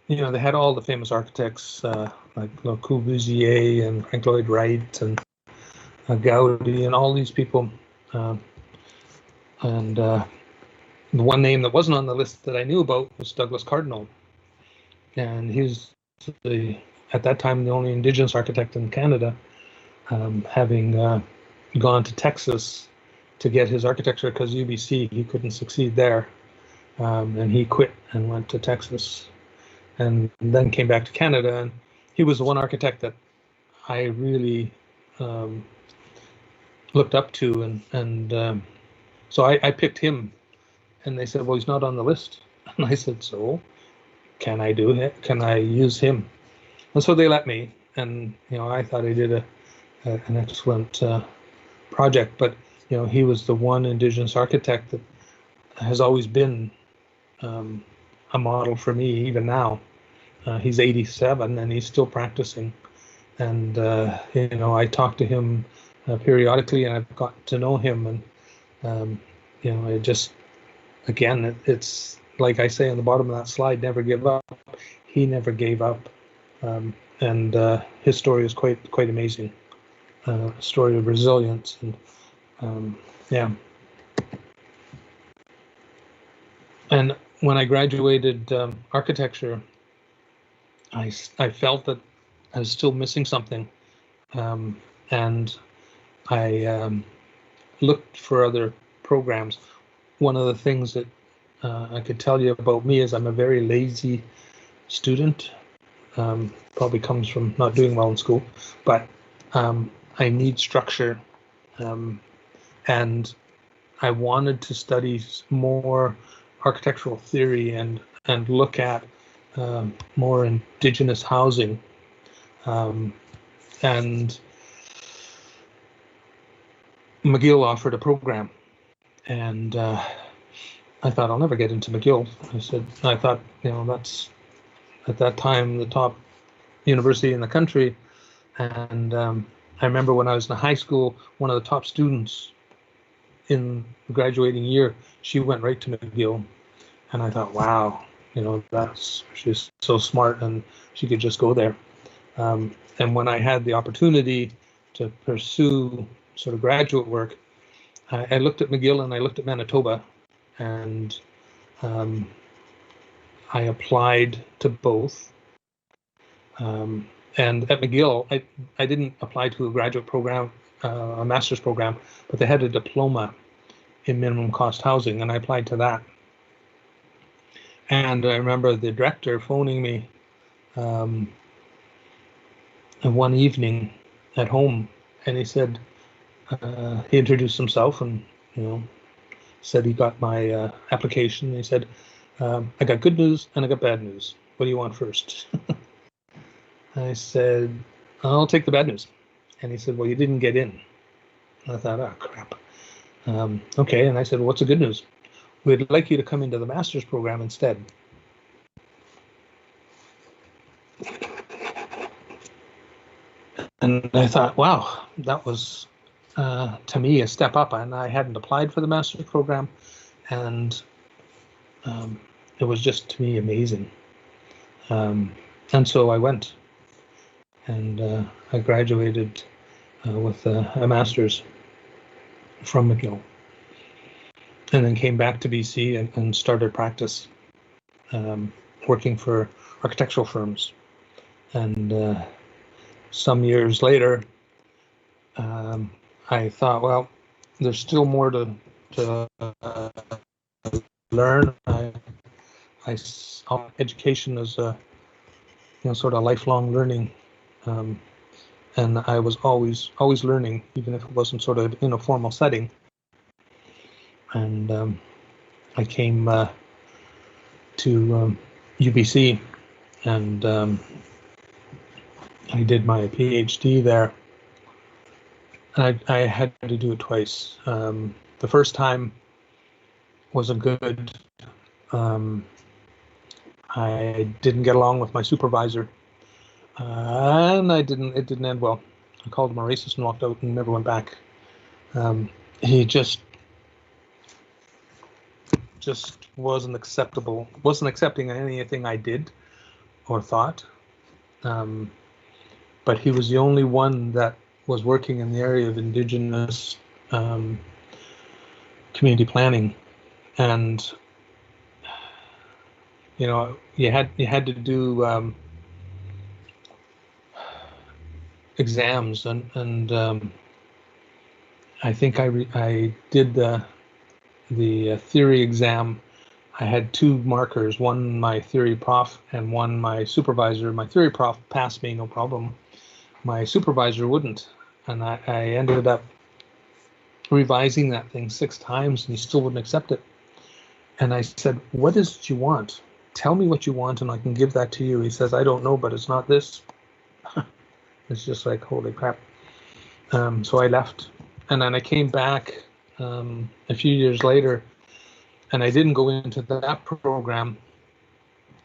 they had all the famous architects like Le Corbusier and Frank Lloyd Wright and Gaudi and all these people, and the one name that wasn't on the list that I knew about was Douglas Cardinal, and he's at that time the only Indigenous architect in Canada, having gone to Texas to get his architecture because UBC he couldn't succeed there, and he quit and went to Texas, and then came back to Canada. And he was the one architect that I really looked up to, and so I picked him. And they said, well, he's not on the list. And I said, so can I do it? Can I use him? And so they let me. And, I thought I did an excellent project. But, he was the one Indigenous architect that has always been a model for me, even now. He's 87 and he's still practicing. And, I talk to him periodically, and I've got to know him. And, it just... Again, it's like I say on the bottom of that slide, never give up. He never gave up. And his story is quite amazing. A story of resilience. And yeah. And when I graduated architecture, I felt that I was still missing something. And I looked for other programs. One of the things that I could tell you about me is I'm a very lazy student. Probably comes from not doing well in school, but I need structure, and I wanted to study more architectural theory and look at more Indigenous housing, and McGill offered a program. And I thought, I'll never get into McGill. I thought, that's at that time the top university in the country. And I remember when I was in high school, one of the top students in the graduating year, she went right to McGill. And I thought, wow, she's so smart and she could just go there. And when I had the opportunity to pursue sort of graduate work, I looked at McGill and I looked at Manitoba, and I applied to both. And at McGill, I didn't apply to a graduate program, a master's program, but they had a diploma in minimum cost housing, and I applied to that. And I remember the director phoning me one evening at home, and he said, he introduced himself and, said he got my application. He said, I got good news and I got bad news. What do you want first? I said, I'll take the bad news. And he said, well, you didn't get in. I thought, oh, crap. Okay. And I said, well, what's the good news? We'd like you to come into the master's program instead. And I thought, wow, that was, to me, a step up. And I hadn't applied for the master's program. And it was just, to me, amazing. And so I went. And I graduated with a master's from McGill. And then came back to BC and started practice, working for architectural firms. And some years later, I thought, well, there's still more to learn. I saw education as a sort of lifelong learning, and I was always learning, even if it wasn't sort of in a formal setting. And I came to UBC, and I did my PhD there. And I had to do it twice. The first time wasn't good. I didn't get along with my supervisor, and it didn't end well. I called him a racist and walked out and never went back. He just wasn't accepting anything I did or thought. But he was the only one that was working in the area of Indigenous community planning, and you had to do exams, and I think I did the theory exam. I had two markers, one my theory prof and one my supervisor. My theory prof passed me, no problem. My supervisor wouldn't, and I ended up revising that thing 6 times, and he still wouldn't accept it. And I said, what is it you want? Tell me what you want, and I can give that to you. He says, I don't know, but it's not this. It's just like, holy crap. So I left, and then I came back a few years later, and I didn't go into that program.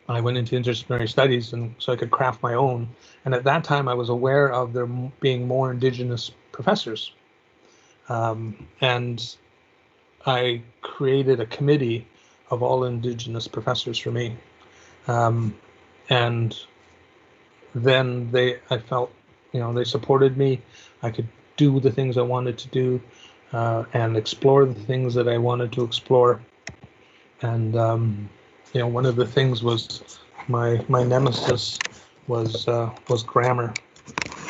I went into interdisciplinary studies, and so I could craft my own. And at that time, I was aware of there being more Indigenous professors. And I created a committee of all Indigenous professors for me. And then I felt, they supported me. I could do the things I wanted to do, and explore the things that I wanted to explore. And one of the things was my nemesis was grammar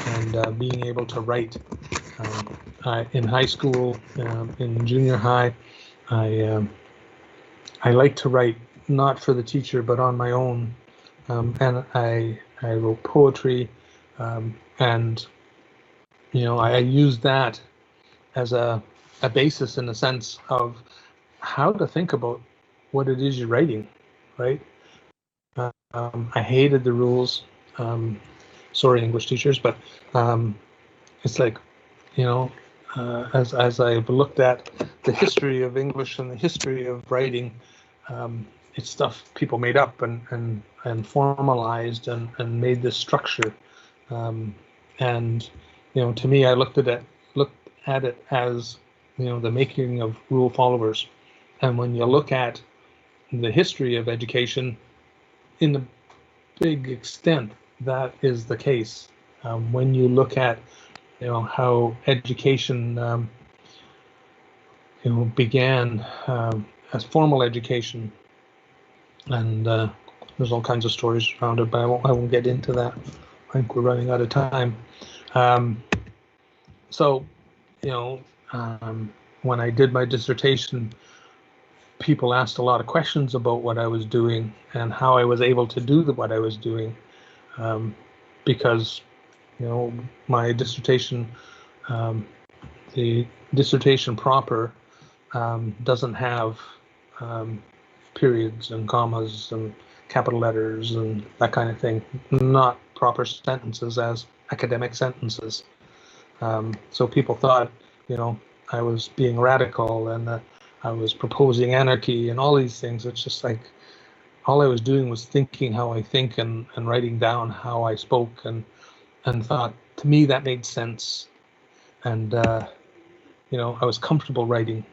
and being able to write. In high school, in junior high, I like to write not for the teacher but on my own, and I wrote poetry, and I used that as a basis, in the sense of how to think about what it is you're writing, right? I hated the rules. Sorry, English teachers, but it's like, as I've looked at the history of English and the history of writing, it's stuff people made up and formalized and made this structure. And to me, I looked at it as the making of rule followers. And when you look at the history of education, in a big extent, that is the case. When you look at how education began as formal education, and there's all kinds of stories around it, but I won't get into that. I think we're running out of time. So when I did my dissertation, people asked a lot of questions about what I was doing and how I was able to do what I was doing, because my dissertation, the dissertation proper, doesn't have periods and commas and capital letters and that kind of thing, not proper sentences as academic sentences. So people thought, I was being radical and I was proposing anarchy and all these things. It's just like all I was doing was thinking how I think and writing down how I spoke and thought, to me, that made sense. And, I was comfortable writing,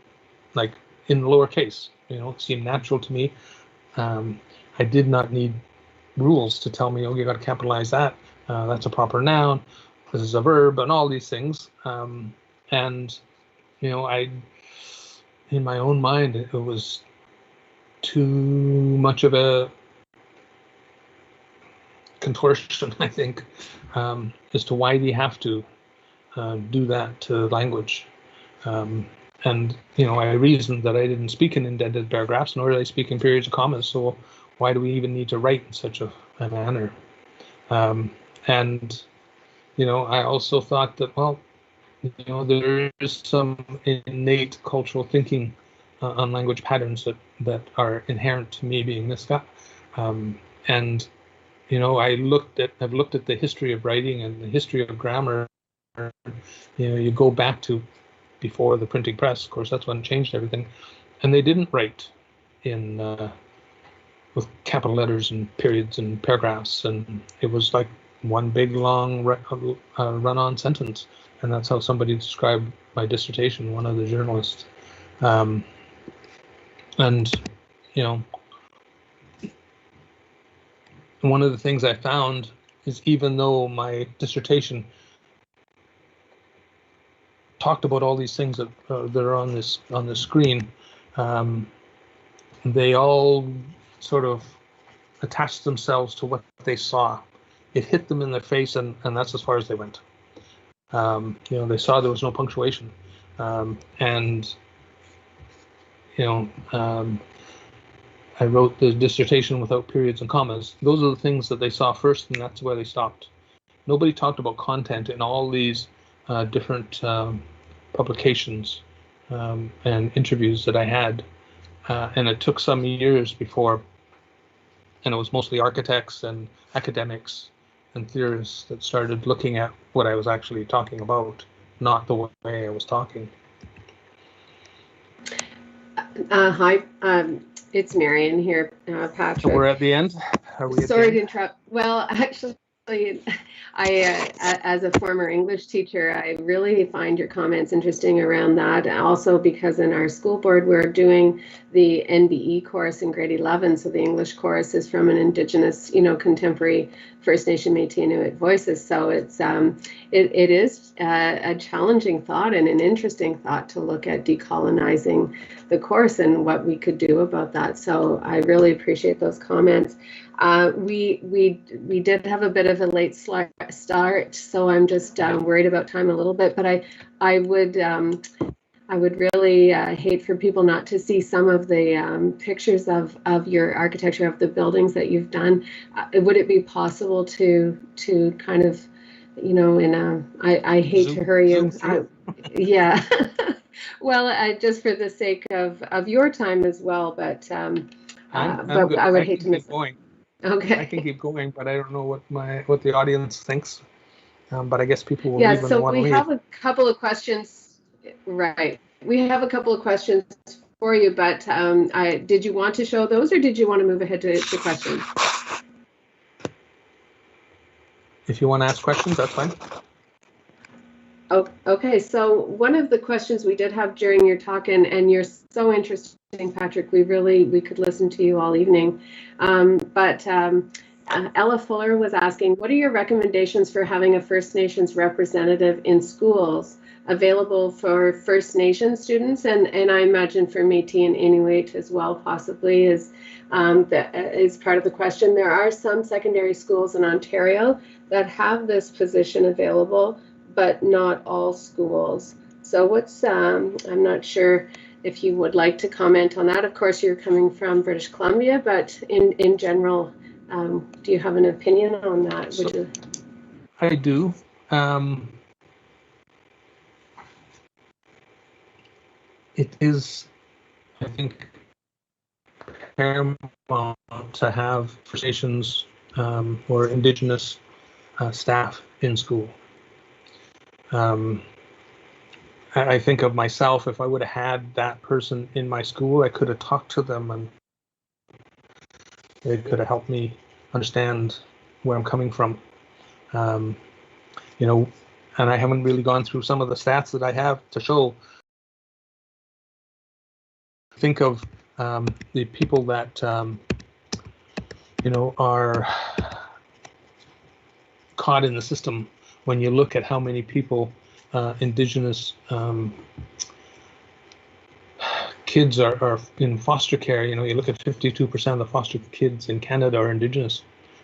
like in lowercase, it seemed natural to me. I did not need rules to tell me, oh, you got to capitalize that. That's a proper noun. This is a verb and all these things. And, I, in my own mind, it was too much of a contortion, I think, as to why we have to do that to language. And, I reasoned that I didn't speak in indented paragraphs, nor did I speak in periods of commas, so why do we even need to write in such a manner? And, I also thought that, well, there is some innate cultural thinking on language patterns that are inherent to me being this guy. And, I've looked at the history of writing and the history of grammar. You go back to before the printing press, of course, that's when it changed everything. And they didn't write in with capital letters and periods and paragraphs. And it was like one big long run-on sentence. And that's how somebody described my dissertation, one of the journalists. And, one of the things I found is, even though my dissertation talked about all these things that are on the screen, they all sort of attached themselves to what they saw. It hit them in the face, and that's as far as they went. They saw there was no punctuation, and I wrote the dissertation without periods and commas. Those are the things that they saw first, and that's where they stopped. Nobody talked about content in all these different publications and interviews that I had, and it took some years before, and it was mostly architects and academics and theorists that started looking at what I was actually talking about, not the way I was talking. Hi, it's Marian here, Patrick. So we're at the end. Are we? Sorry to interrupt. Well, actually, I, as a former English teacher, I really find your comments interesting around that. Also, because in our school board, we're doing the NBE course in grade 11. So the English course is from an Indigenous, contemporary First Nation, Métis, Inuit voices. So it is a challenging thought and an interesting thought to look at decolonizing the course and what we could do about that. So I really appreciate those comments. We did have a bit of a late start, so I'm just worried about time a little bit. But I would really hate for people not to see some of the pictures of your architecture of the buildings that you've done. Would it be possible to kind of, I hate to hurry you. Yeah. Well, just for the sake of your time as well, but I would hate to miss going. Okay. I can keep going, but I don't know what the audience thinks. But I guess people will leave when they want to leave. We have a couple of questions. Right. We have a couple of questions for you, but did you want to show those, or did you want to move ahead to questions? If you want to ask questions, that's fine. Oh, okay. So one of the questions we did have during your talk, and you're so interesting, Patrick, we could listen to you all evening. Ella Fuller was asking, what are your recommendations for having a First Nations representative in schools available for First Nations students, and I imagine for Métis and Inuit as well, possibly, is part of the question. There are some secondary schools in Ontario that have this position available, but not all schools. So what's, I'm not sure if you would like to comment on that. Of course, you're coming from British Columbia, but in general, do you have an opinion on that? So, I do. It is, I think, paramount to have First Nations or Indigenous staff in school. I think of myself, if I would have had that person in my school, I could have talked to them and they could have helped me understand where I'm coming from. You know, and I haven't really gone through some of the stats that I have to show. Think of the people that, you know, are caught in the system. When you look at how many people, Indigenous kids are in foster care, you know, you look at 52% of the foster kids in Canada are Indigenous.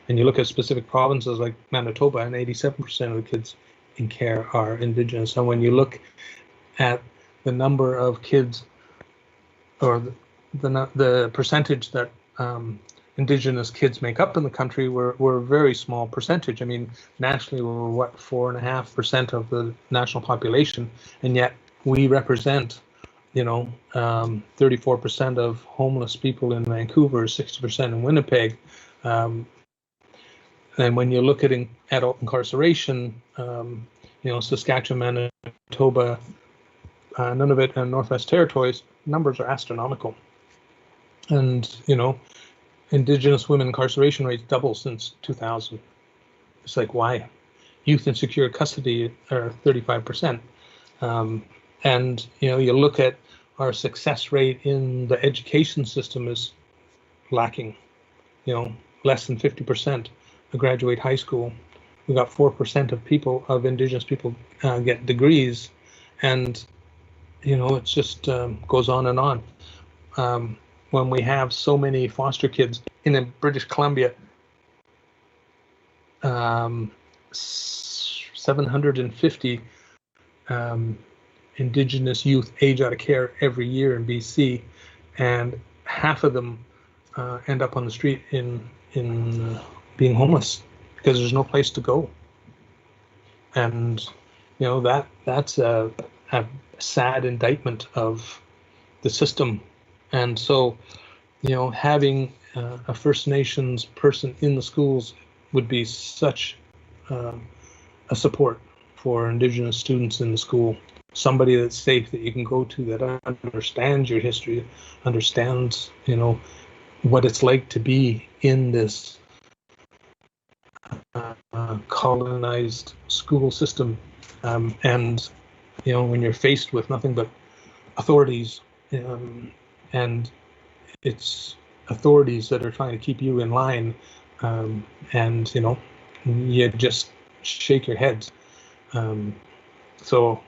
And you look at specific provinces like Manitoba, and 87% of the kids in care are Indigenous. And when you look at the number of kids, or the percentage that Indigenous kids make up in the country, we're a very small percentage. I mean, nationally, we're what, 4.5% of the national population, and yet we represent, you know, 34% of homeless people in Vancouver, 60% in Winnipeg. And when you look at adult incarceration, you know, Saskatchewan, Manitoba, Nunavut, and Northwest Territories, numbers are astronomical. And, you know, Indigenous women incarceration rates double since 2000. It's like, why? Youth in secure custody are 35%. And, you know, you look at our success rate in the education system is lacking, you know, less than 50% graduate high school. We got 4% of Indigenous people get degrees, and you know, it just goes on and on. When we have so many foster kids in British Columbia, 750 Indigenous youth age out of care every year in BC, and half of them end up on the street in being homeless because there's no place to go. And you know, that's a sad indictment of the system. And so, you know, having a First Nations person in the schools would be such a support for Indigenous students in the school. Somebody that's safe, that you can go to, that understands your history, understands, you know, what it's like to be in this colonized school system. And, you know, when you're faced with nothing but authorities, and it's authorities that are trying to keep you in line, and, you know, you just shake your head. So,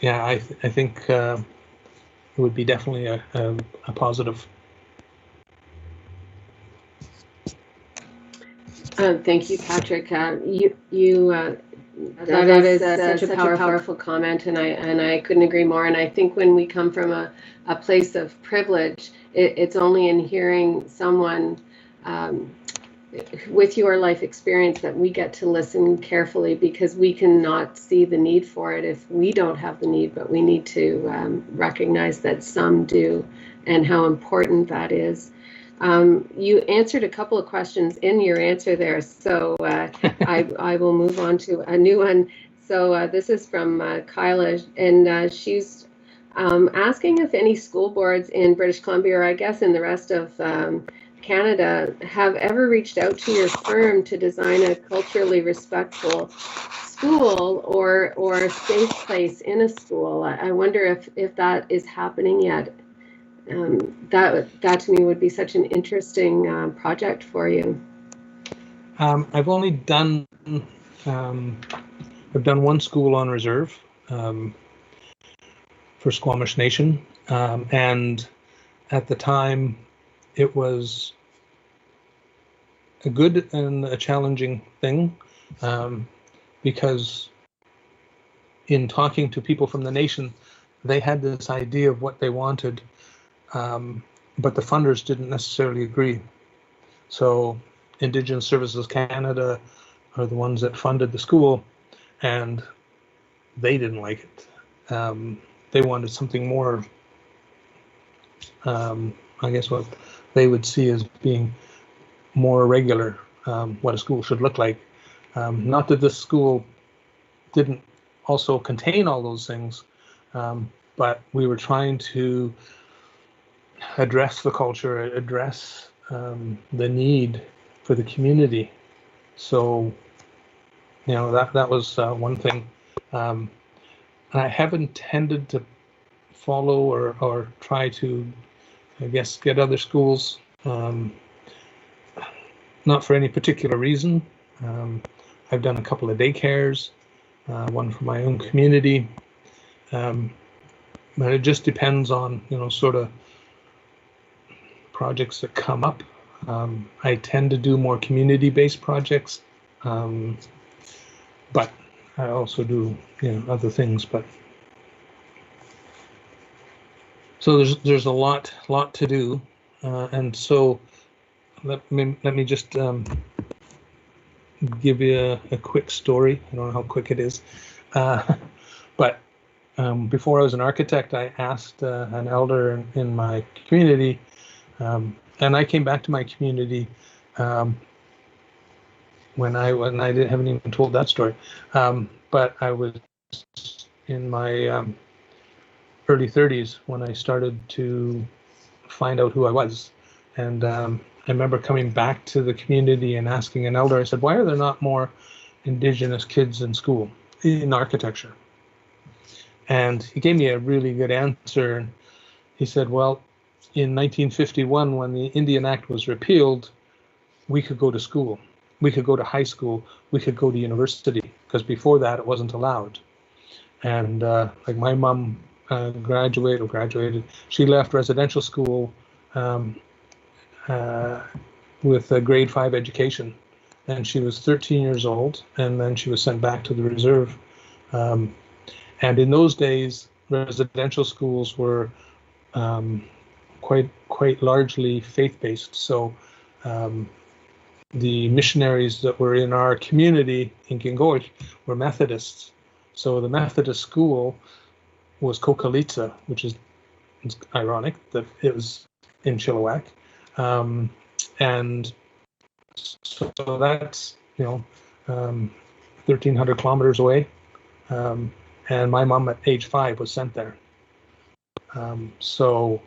yeah, I think it would be definitely a positive. Thank you, Patrick. That is such a powerful comment, and I couldn't agree more. And I think when we come from a place of privilege, it's only in hearing someone with your life experience that we get to listen carefully, because we cannot see the need for it if we don't have the need, but we need to recognize that some do, and how important that is. You answered a couple of questions in your answer there, so I will move on to a new one. So this is from Kyla, and she's asking if any school boards in British Columbia, or I guess in the rest of Canada, have ever reached out to your firm to design a culturally respectful school or a safe place in a school. I wonder if that is happening yet. That to me would be such an interesting project for you. I've only done I've done one school on reserve for Squamish Nation, and at the time it was a good and a challenging thing, because in talking to people from the nation, they had this idea of what they wanted, but the funders didn't necessarily agree. So Indigenous Services Canada are the ones that funded the school, and they didn't like it. They wanted something more, I guess what they would see as being more regular, what a school should look like. Not that this school didn't also contain all those things, but we were trying to address the culture, address the need for the community. So, you know, that was one thing. I haven't tended to follow or try to, I guess, get other schools, not for any particular reason. I've done a couple of daycares, one for my own community, but it just depends on, you know, sort of projects that come up. I tend to do more community-based projects, but I also do, you know, other things. But so there's a lot to do, and so let me just give you a quick story. I don't know how quick it is, but before I was an architect, I asked an elder in my community, and I came back to my community when I haven't even told that story, but I was in my early 30s when I started to find out who I was, and I remember coming back to the community and asking an elder. I said, "Why are there not more Indigenous kids in school in architecture?" And he gave me a really good answer. He said, "Well, in 1951, when the Indian Act was repealed, we could go to school. We could go to high school. We could go to university, because before that it wasn't allowed." And like my mom graduated. She left residential school with a grade 5 education, and she was 13 years old, and then she was sent back to the reserve. And in those days, residential schools were quite largely faith-based. So the missionaries that were in our community in Gingos were Methodists. So the Methodist school was Kokalitsa, which is ironic that it was in Chilliwack. And so that's, you know, 1,300 kilometers away. And my mom at age 5 was sent there. So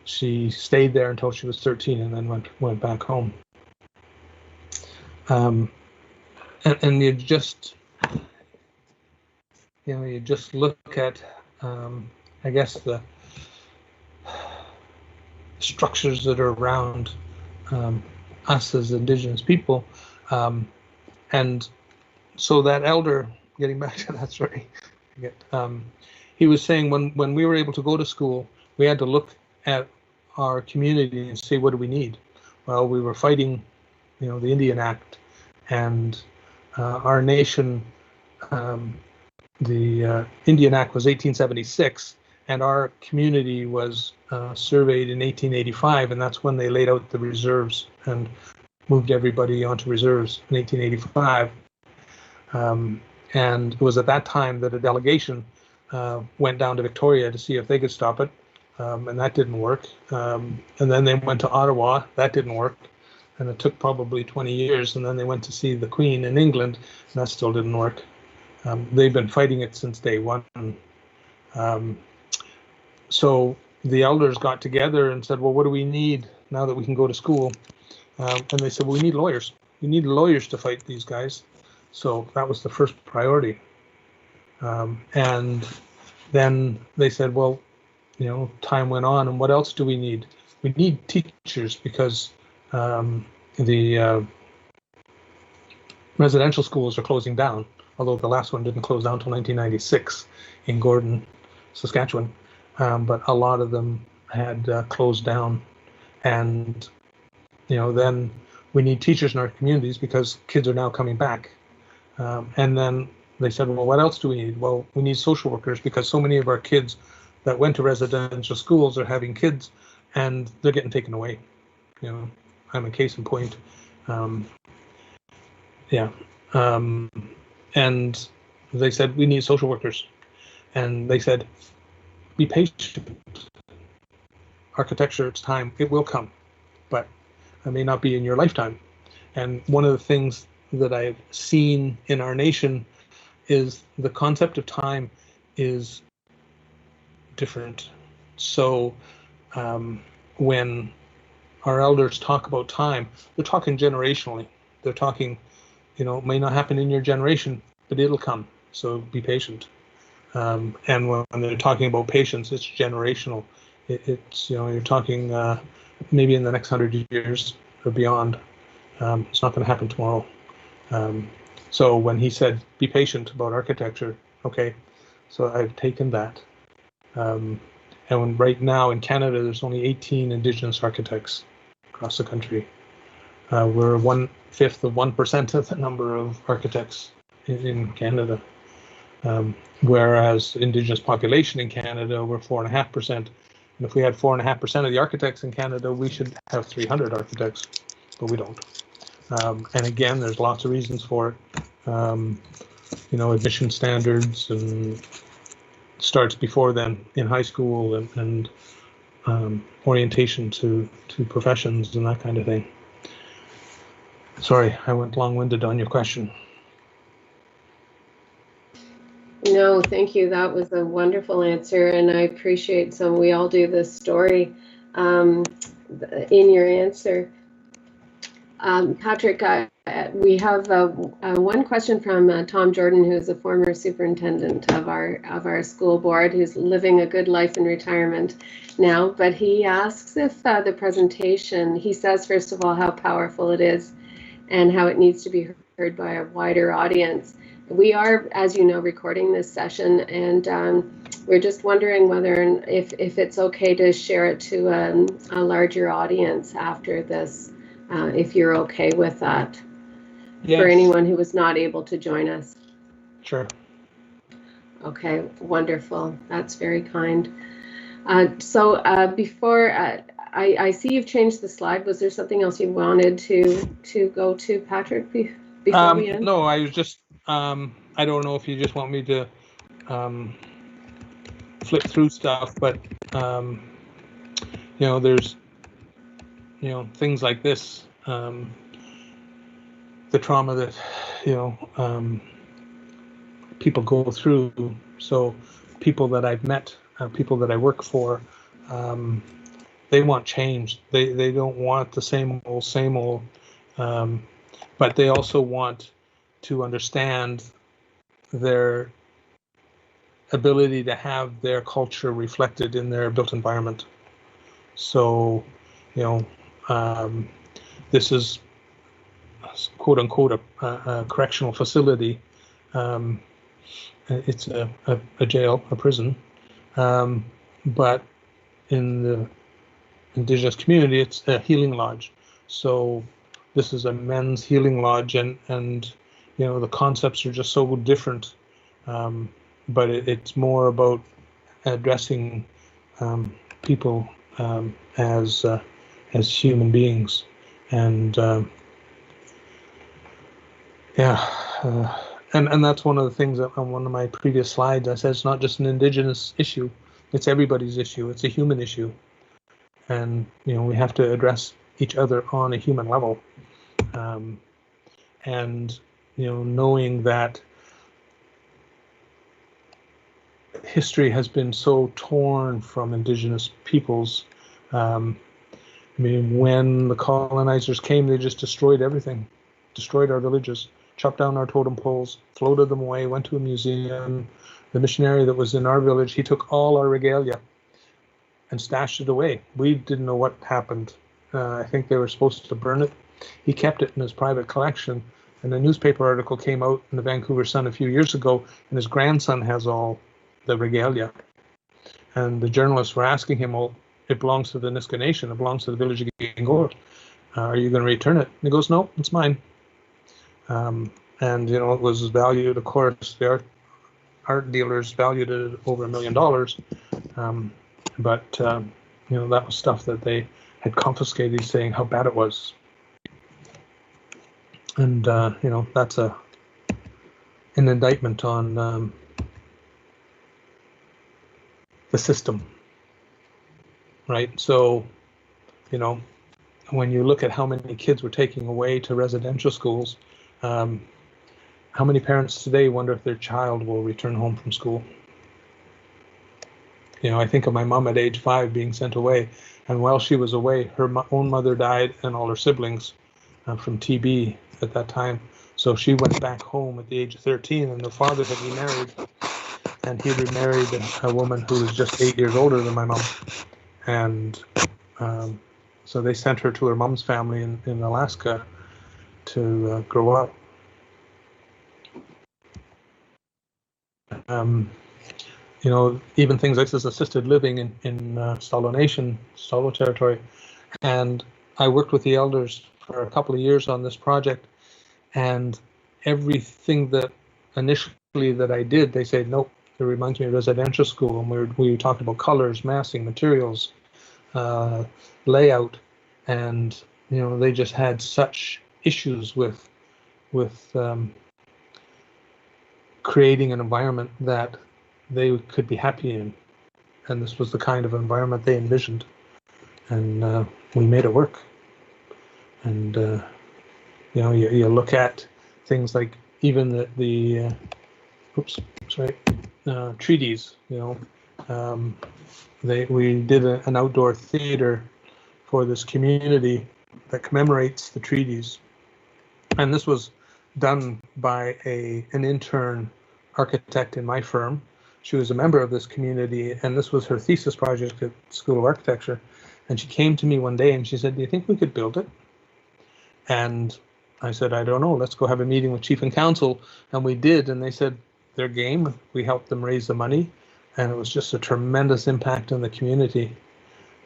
she stayed there until she was 13 and then went back home. And you just look at, I guess, the structures that are around us as Indigenous people. And so that elder, getting back to that story, he was saying when we were able to go to school, we had to look at our community and say, what do we need? Well, we were fighting, you know, the Indian Act, and our nation, the Indian Act was 1876, and our community was surveyed in 1885, and that's when they laid out the reserves and moved everybody onto reserves in 1885. And it was at that time that a delegation went down to Victoria to see if they could stop it, and that didn't work. And then they went to Ottawa, that didn't work, and it took probably 20 years, and then they went to see the Queen in England, and that still didn't work. They've been fighting it since day one. So the elders got together and said, well, what do we need now that we can go to school? And they said, well, we need lawyers. We need lawyers to fight these guys. So that was the first priority. And then they said, well, time went on, and what else do we need? We need teachers, because the residential schools are closing down, although the last one didn't close down until 1996 in Gordon, Saskatchewan. But a lot of them had closed down. And, then we need teachers in our communities because kids are now coming back. And then they said, well, what else do we need? Well, we need social workers, because so many of our kids that went to residential schools are having kids and they're getting taken away. I'm a case in point. And they said, we need social workers. And they said, be patient. Architecture, it's time. It will come, but it may not be in your lifetime. And one of the things that I've seen in our nation is the concept of time is different. So when our elders talk about time, they're talking generationally. They're talking, it may not happen in your generation, but it'll come. So be patient. And when they're talking about patience, it's generational. It's you're talking maybe in the next 100 years or beyond. It's not going to happen tomorrow. So when he said, be patient about architecture, okay, so I've taken that. And right now in Canada, there's only 18 Indigenous architects across the country. We're 1/5 of 1% of the number of architects in Canada. Whereas Indigenous population in Canada, we're 4.5%. And if we had 4.5% of the architects in Canada, we should have 300 architects, but we don't. And again, there's lots of reasons for it. Admission standards, and starts before then in high school, and orientation to professions and that kind of thing. Sorry, I went long-winded on your question. No, thank you. That was a wonderful answer, and I appreciate we all do this story in your answer. Patrick, we have one question from Tom Jordan, who is a former superintendent of our school board, who's living a good life in retirement now. But he asks if the presentation, he says, first of all, how powerful it is and how it needs to be heard by a wider audience. We are, as you know, recording this session, and we're just wondering whether if it's okay to share it to a larger audience after this. If you're okay with that. Yes. For anyone who was not able to join us. Sure. Okay, wonderful. That's very kind. So before, I see you've changed the slide. Was there something else you wanted to go to, Patrick, before we end? No, I was just, I don't know if you just want me to flip through stuff, but, there's, things like this, the trauma that, people go through. So people that I've met, people that I work for, they want change. They don't want the same old, but they also want to understand their ability to have their culture reflected in their built environment. So, this is quote unquote a correctional facility. It's a jail, a prison, but in the Indigenous community, it's a healing lodge. So this is a men's healing lodge, and the concepts are just so different. But it's more about addressing people as human beings, and and that's one of the things that on one of my previous slides I said, it's not just an Indigenous issue, it's everybody's issue. It's a human issue, and we have to address each other on a human level, and knowing that history has been so torn from Indigenous peoples. I mean, when the colonizers came, they just destroyed everything, destroyed our villages, chopped down our totem poles, floated them away, went to a museum. The missionary that was in our village, he took all our regalia and stashed it away. We didn't know what happened. I think they were supposed to burn it. He kept it in his private collection. And a newspaper article came out in the Vancouver Sun a few years ago, and his grandson has all the regalia. And the journalists were asking him, well, it belongs to the Niska Nation, it belongs to the village of Gingos. Are you going to return it? And he goes, no, it's mine. And, you know, it was valued, of course, the art dealers valued it at over $1 million. But, you know, that was stuff that they had confiscated, saying how bad it was. And, you know, that's an indictment on the system, right? So, you know, when you look at how many kids we're taking away to residential schools, how many parents today wonder if their child will return home from school? You know, I think of my mom at age 5 being sent away, and while she was away, her own mother died and all her siblings from TB at that time. So she went back home at the age of 13, and the father had remarried, and he remarried a woman who was just 8 years older than my mom. And so they sent her to her mom's family in Alaska to grow up. You know, even things like this assisted living in Stalo Nation, Stalo territory. And I worked with the elders for a couple of years on this project, and everything that initially that I did, they said, nope, it reminds me of residential school. And we talked about colors, massing, materials, layout, and, you know, they just had such issues with creating an environment that they could be happy in. And this was the kind of environment they envisioned. And we made it work. And, you know, you look at things like even the treaties, you know, we did an outdoor theater for this community that commemorates the treaties. And this was done by an intern architect in my firm. She was a member of this community, and this was her thesis project at School of Architecture. And she came to me one day and she said, do you think we could build it? And I said, I don't know, let's go have a meeting with Chief and Council. And we did, and they said they're game. We helped them raise the money, and it was just a tremendous impact on the community.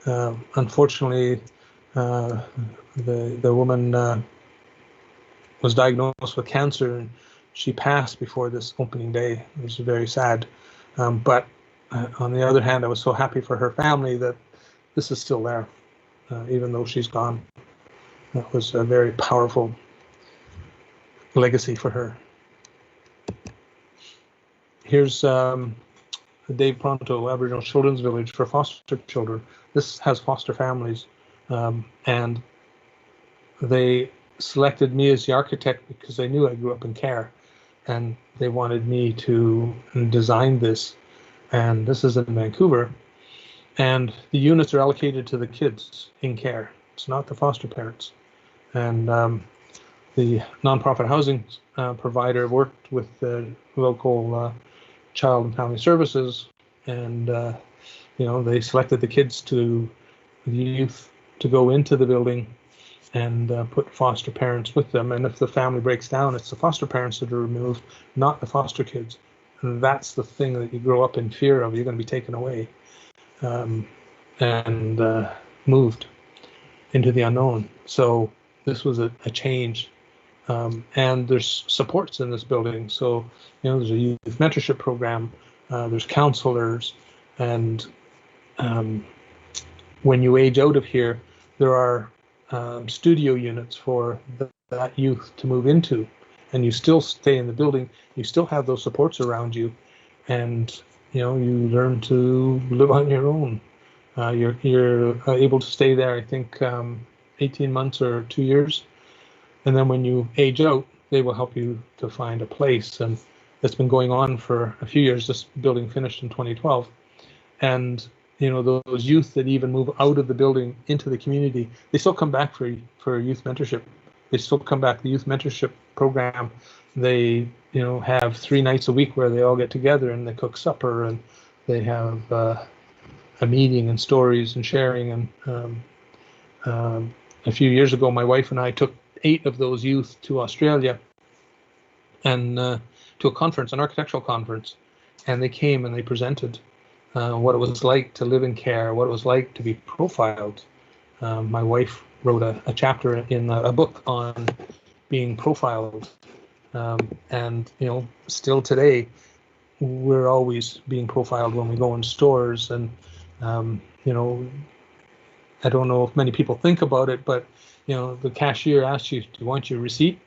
Unfortunately, the woman was diagnosed with cancer, and she passed before this opening day. It was very sad. But on the other hand, I was so happy for her family that this is still there, even though she's gone. That was a very powerful legacy for her. Here's Dave Pronto Aboriginal Children's Village for foster children. This has foster families, and they selected me as the architect because they knew I grew up in care, and they wanted me to design this. And this is in Vancouver, and the units are allocated to the kids in care. It's not the foster parents. And the nonprofit housing provider worked with the local child and family services, and you know, they selected the kids the youth to go into the building and put foster parents with them. And if the family breaks down, it's the foster parents that are removed, not the foster kids. And that's the thing that you grow up in fear of. You're going to be taken away and moved into the unknown. So this was a change. And there's supports in this building. So, you know, there's a youth mentorship program, there's counselors, and when you age out of here, there are studio units for that youth to move into, and you still stay in the building. You still have those supports around you, and, you know, you learn to live on your own. You're able to stay there, I think, 18 months or 2 years. And then when you age out, they will help you to find a place. And that's been going on for a few years. This building finished in 2012, and those youth that even move out of the building into the community, they still come back for youth mentorship. They still come back. The youth mentorship program, they have 3 nights a week where they all get together and they cook supper and they have a meeting and stories and sharing. And a few years ago, my wife and I took 8 of those youth to Australia and to a conference, an architectural conference, and they came and they presented what it was like to live in care, what it was like to be profiled. My wife wrote a chapter in a book on being profiled, and still today we're always being profiled when we go in stores. And I don't know if many people think about it, but the cashier asks you, "Do you want your receipt?"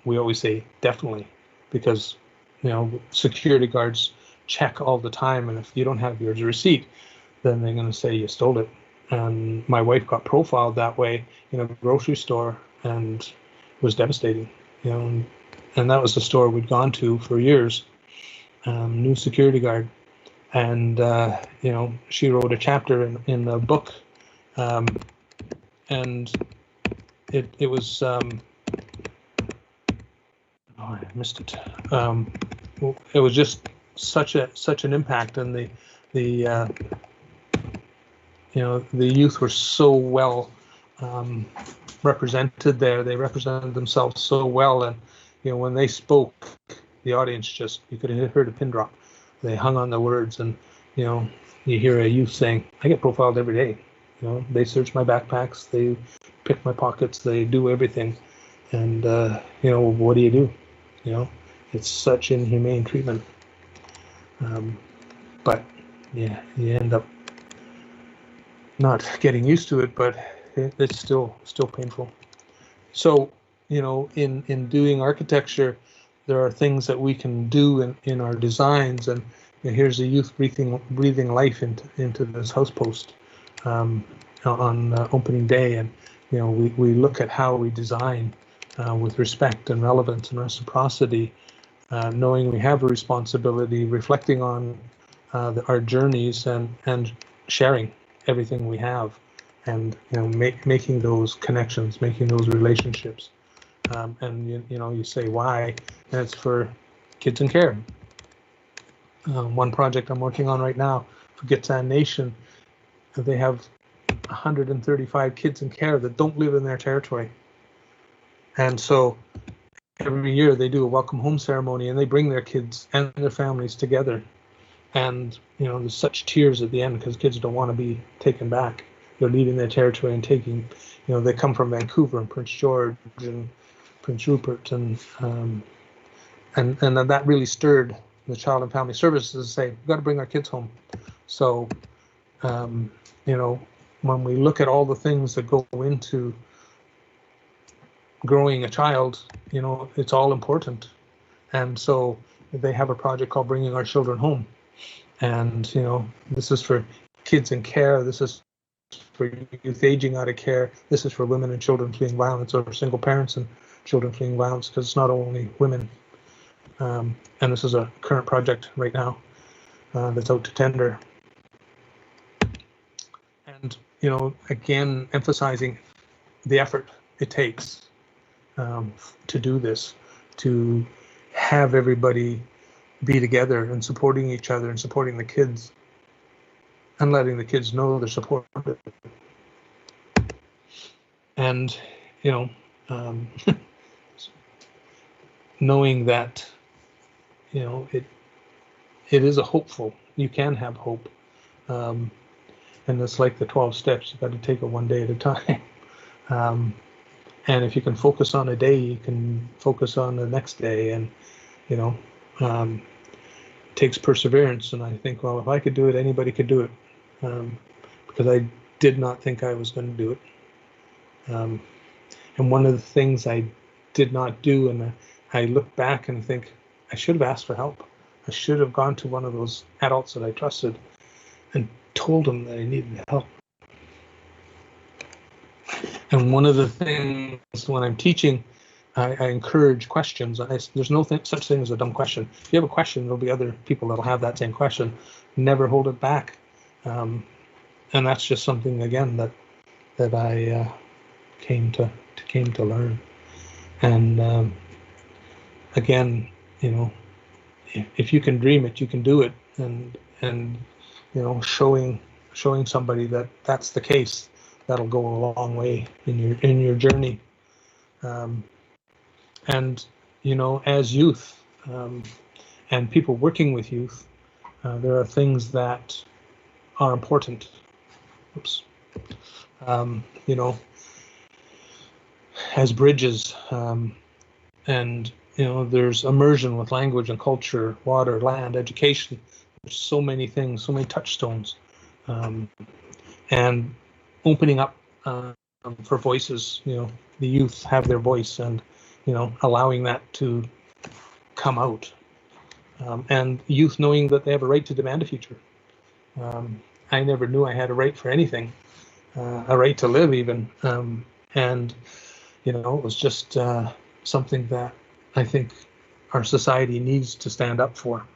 We always say definitely, because security guards check all the time, and if you don't have your receipt, then they're going to say you stole it. And my wife got profiled that way in a grocery store, and it was devastating. And that was the store we'd gone to for years. New security guard, and she wrote a chapter in the book, and it was I missed it. It was just such an impact, and the youth were so well represented there. They represented themselves so well, and when they spoke, the audience you could have heard a pin drop. They hung on the words, and you hear a youth saying, "I get profiled every day. They search my backpacks, they pick my pockets, they do everything, and what do you do? It's such inhumane treatment." But yeah, you end up not getting used to it, but it's still painful. So in doing architecture, there are things that we can do in our designs, and here's a youth breathing life into this house post on opening day, and we look at how we design with respect and relevance and reciprocity, knowing we have a responsibility, reflecting on our journeys, and sharing everything we have, and making those connections, making those relationships. And you say why, and it's for kids in care. One project I'm working on right now for Gitxsan Nation, they have 135 kids in care that don't live in their territory, and so every year they do a welcome home ceremony, and they bring their kids and their families together, and there's such tears at the end because kids don't want to be taken back. They're leaving their territory and taking, they come from Vancouver and Prince George and Prince Rupert, and that really stirred the Child and Family Services to say, we've got to bring our kids home. So when we look at all the things that go into growing a child, it's all important. And so they have a project called Bringing Our Children Home, and this is for kids in care, this is for youth aging out of care, this is for women and children fleeing violence, or single parents and children fleeing violence, because it's not only women. And this is a current project right now that's out to tender. And again, emphasizing the effort it takes to do this, to have everybody be together and supporting each other and supporting the kids, and letting the kids know they're supported. And knowing that it is a hopeful, you can have hope, and it's like the 12 steps. You've got to take it one day at a time. And if you can focus on a day, you can focus on the next day, and it takes perseverance. And I think, well, if I could do it, anybody could do it, because I did not think I was going to do it. And one of the things I did not do, and I look back and think, I should have asked for help. I should have gone to one of those adults that I trusted and told them that I needed help. And one of the things when I'm teaching, I encourage questions. There's no such thing as a dumb question. If you have a question, there'll be other people that'll have that same question. Never hold it back. And that's just something, again, that I came to learn. And again, you know, if you can dream it, you can do it. And you know, showing somebody that that's the case, that'll go a long way in your journey. And you know, as youth and people working with youth, there are things that are important. Oops. You know, as bridges, and you know, there's immersion with language and culture, water, land, education. There's so many things, so many touchstones, and opening up for voices. You know, the youth have their voice, and you know, allowing that to come out, and youth knowing that they have a right to demand a future. I never knew I had a right for anything, a right to live even, and you know, it was just something that I think our society needs to stand up for.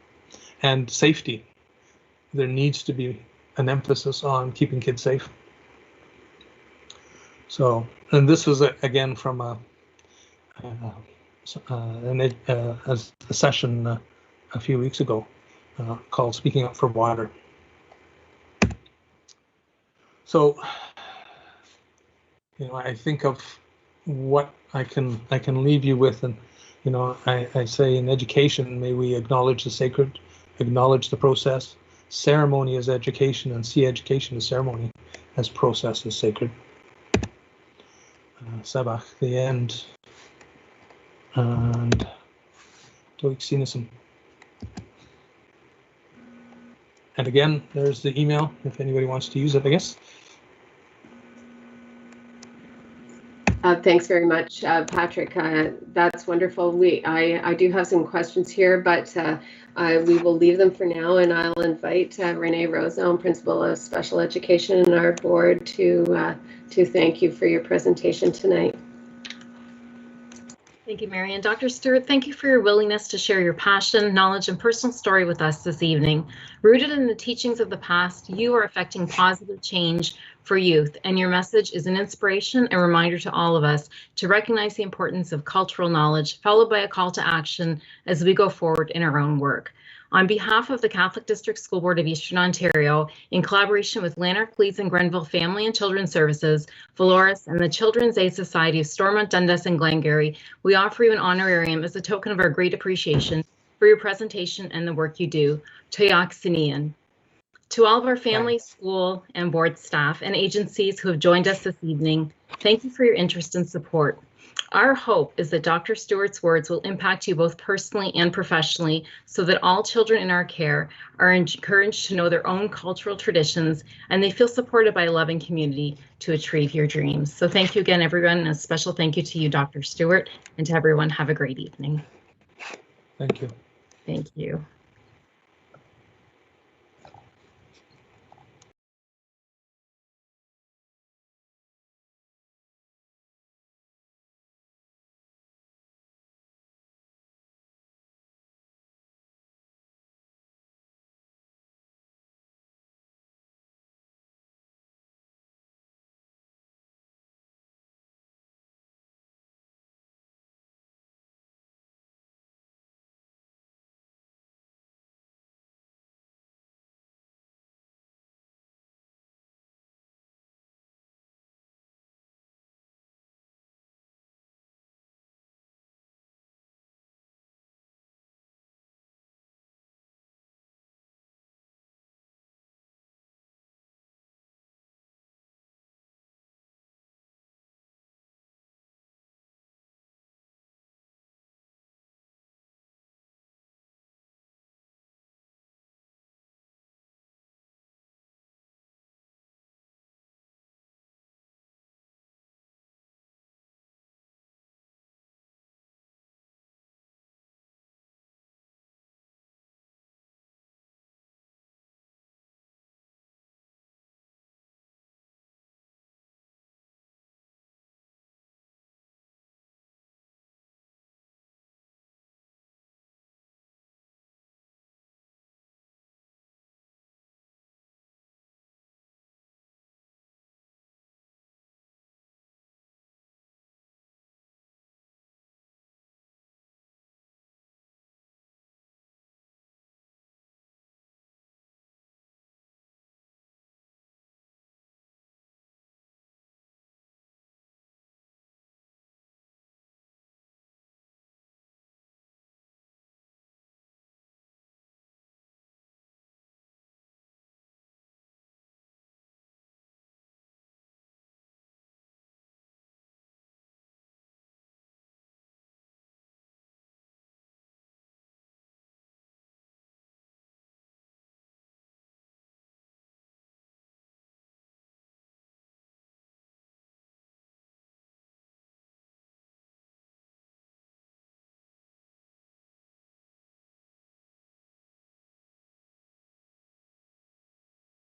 And safety, there needs to be an emphasis on keeping kids safe. So, and this was again from a session a few weeks ago called "Speaking Up for Water." So, you know, I think of what I can leave you with, and you know, I say in education, may we acknowledge the sacred, acknowledge the process. Ceremony is education, and see education as ceremony, as process is sacred. Sabach, the end. And Toik Sinasum. And again, there's the email if anybody wants to use it, I guess. Thanks very much, Patrick. That's wonderful. I do have some questions here, but we will leave them for now, and I'll invite Renee Roselle, Principal of Special Education in our board, to thank you for your presentation tonight. Thank you, Marian. Dr. Stewart, thank you for your willingness to share your passion, knowledge, and personal story with us this evening. Rooted in the teachings of the past, you are affecting positive change for youth, and your message is an inspiration and reminder to all of us to recognize the importance of cultural knowledge, followed by a call to action as we go forward in our own work. On behalf of the Catholic District School Board of Eastern Ontario, in collaboration with Lanark, Leeds and Grenville Family and Children's Services, Valoris, and the Children's Aid Society of Stormont, Dundas, and Glengarry, we offer you an honorarium as a token of our great appreciation for your presentation and the work you do. Toyak Sinian. To all of our family, school, and board staff and agencies who have joined us this evening, thank you for your interest and support. Our hope is that Dr. Stewart's words will impact you both personally and professionally, so that all children in our care are encouraged to know their own cultural traditions and they feel supported by a loving community to achieve your dreams. So thank you again, everyone, and a special thank you to you, Dr. Stewart, and to everyone. Have a great evening. Thank you. Thank you.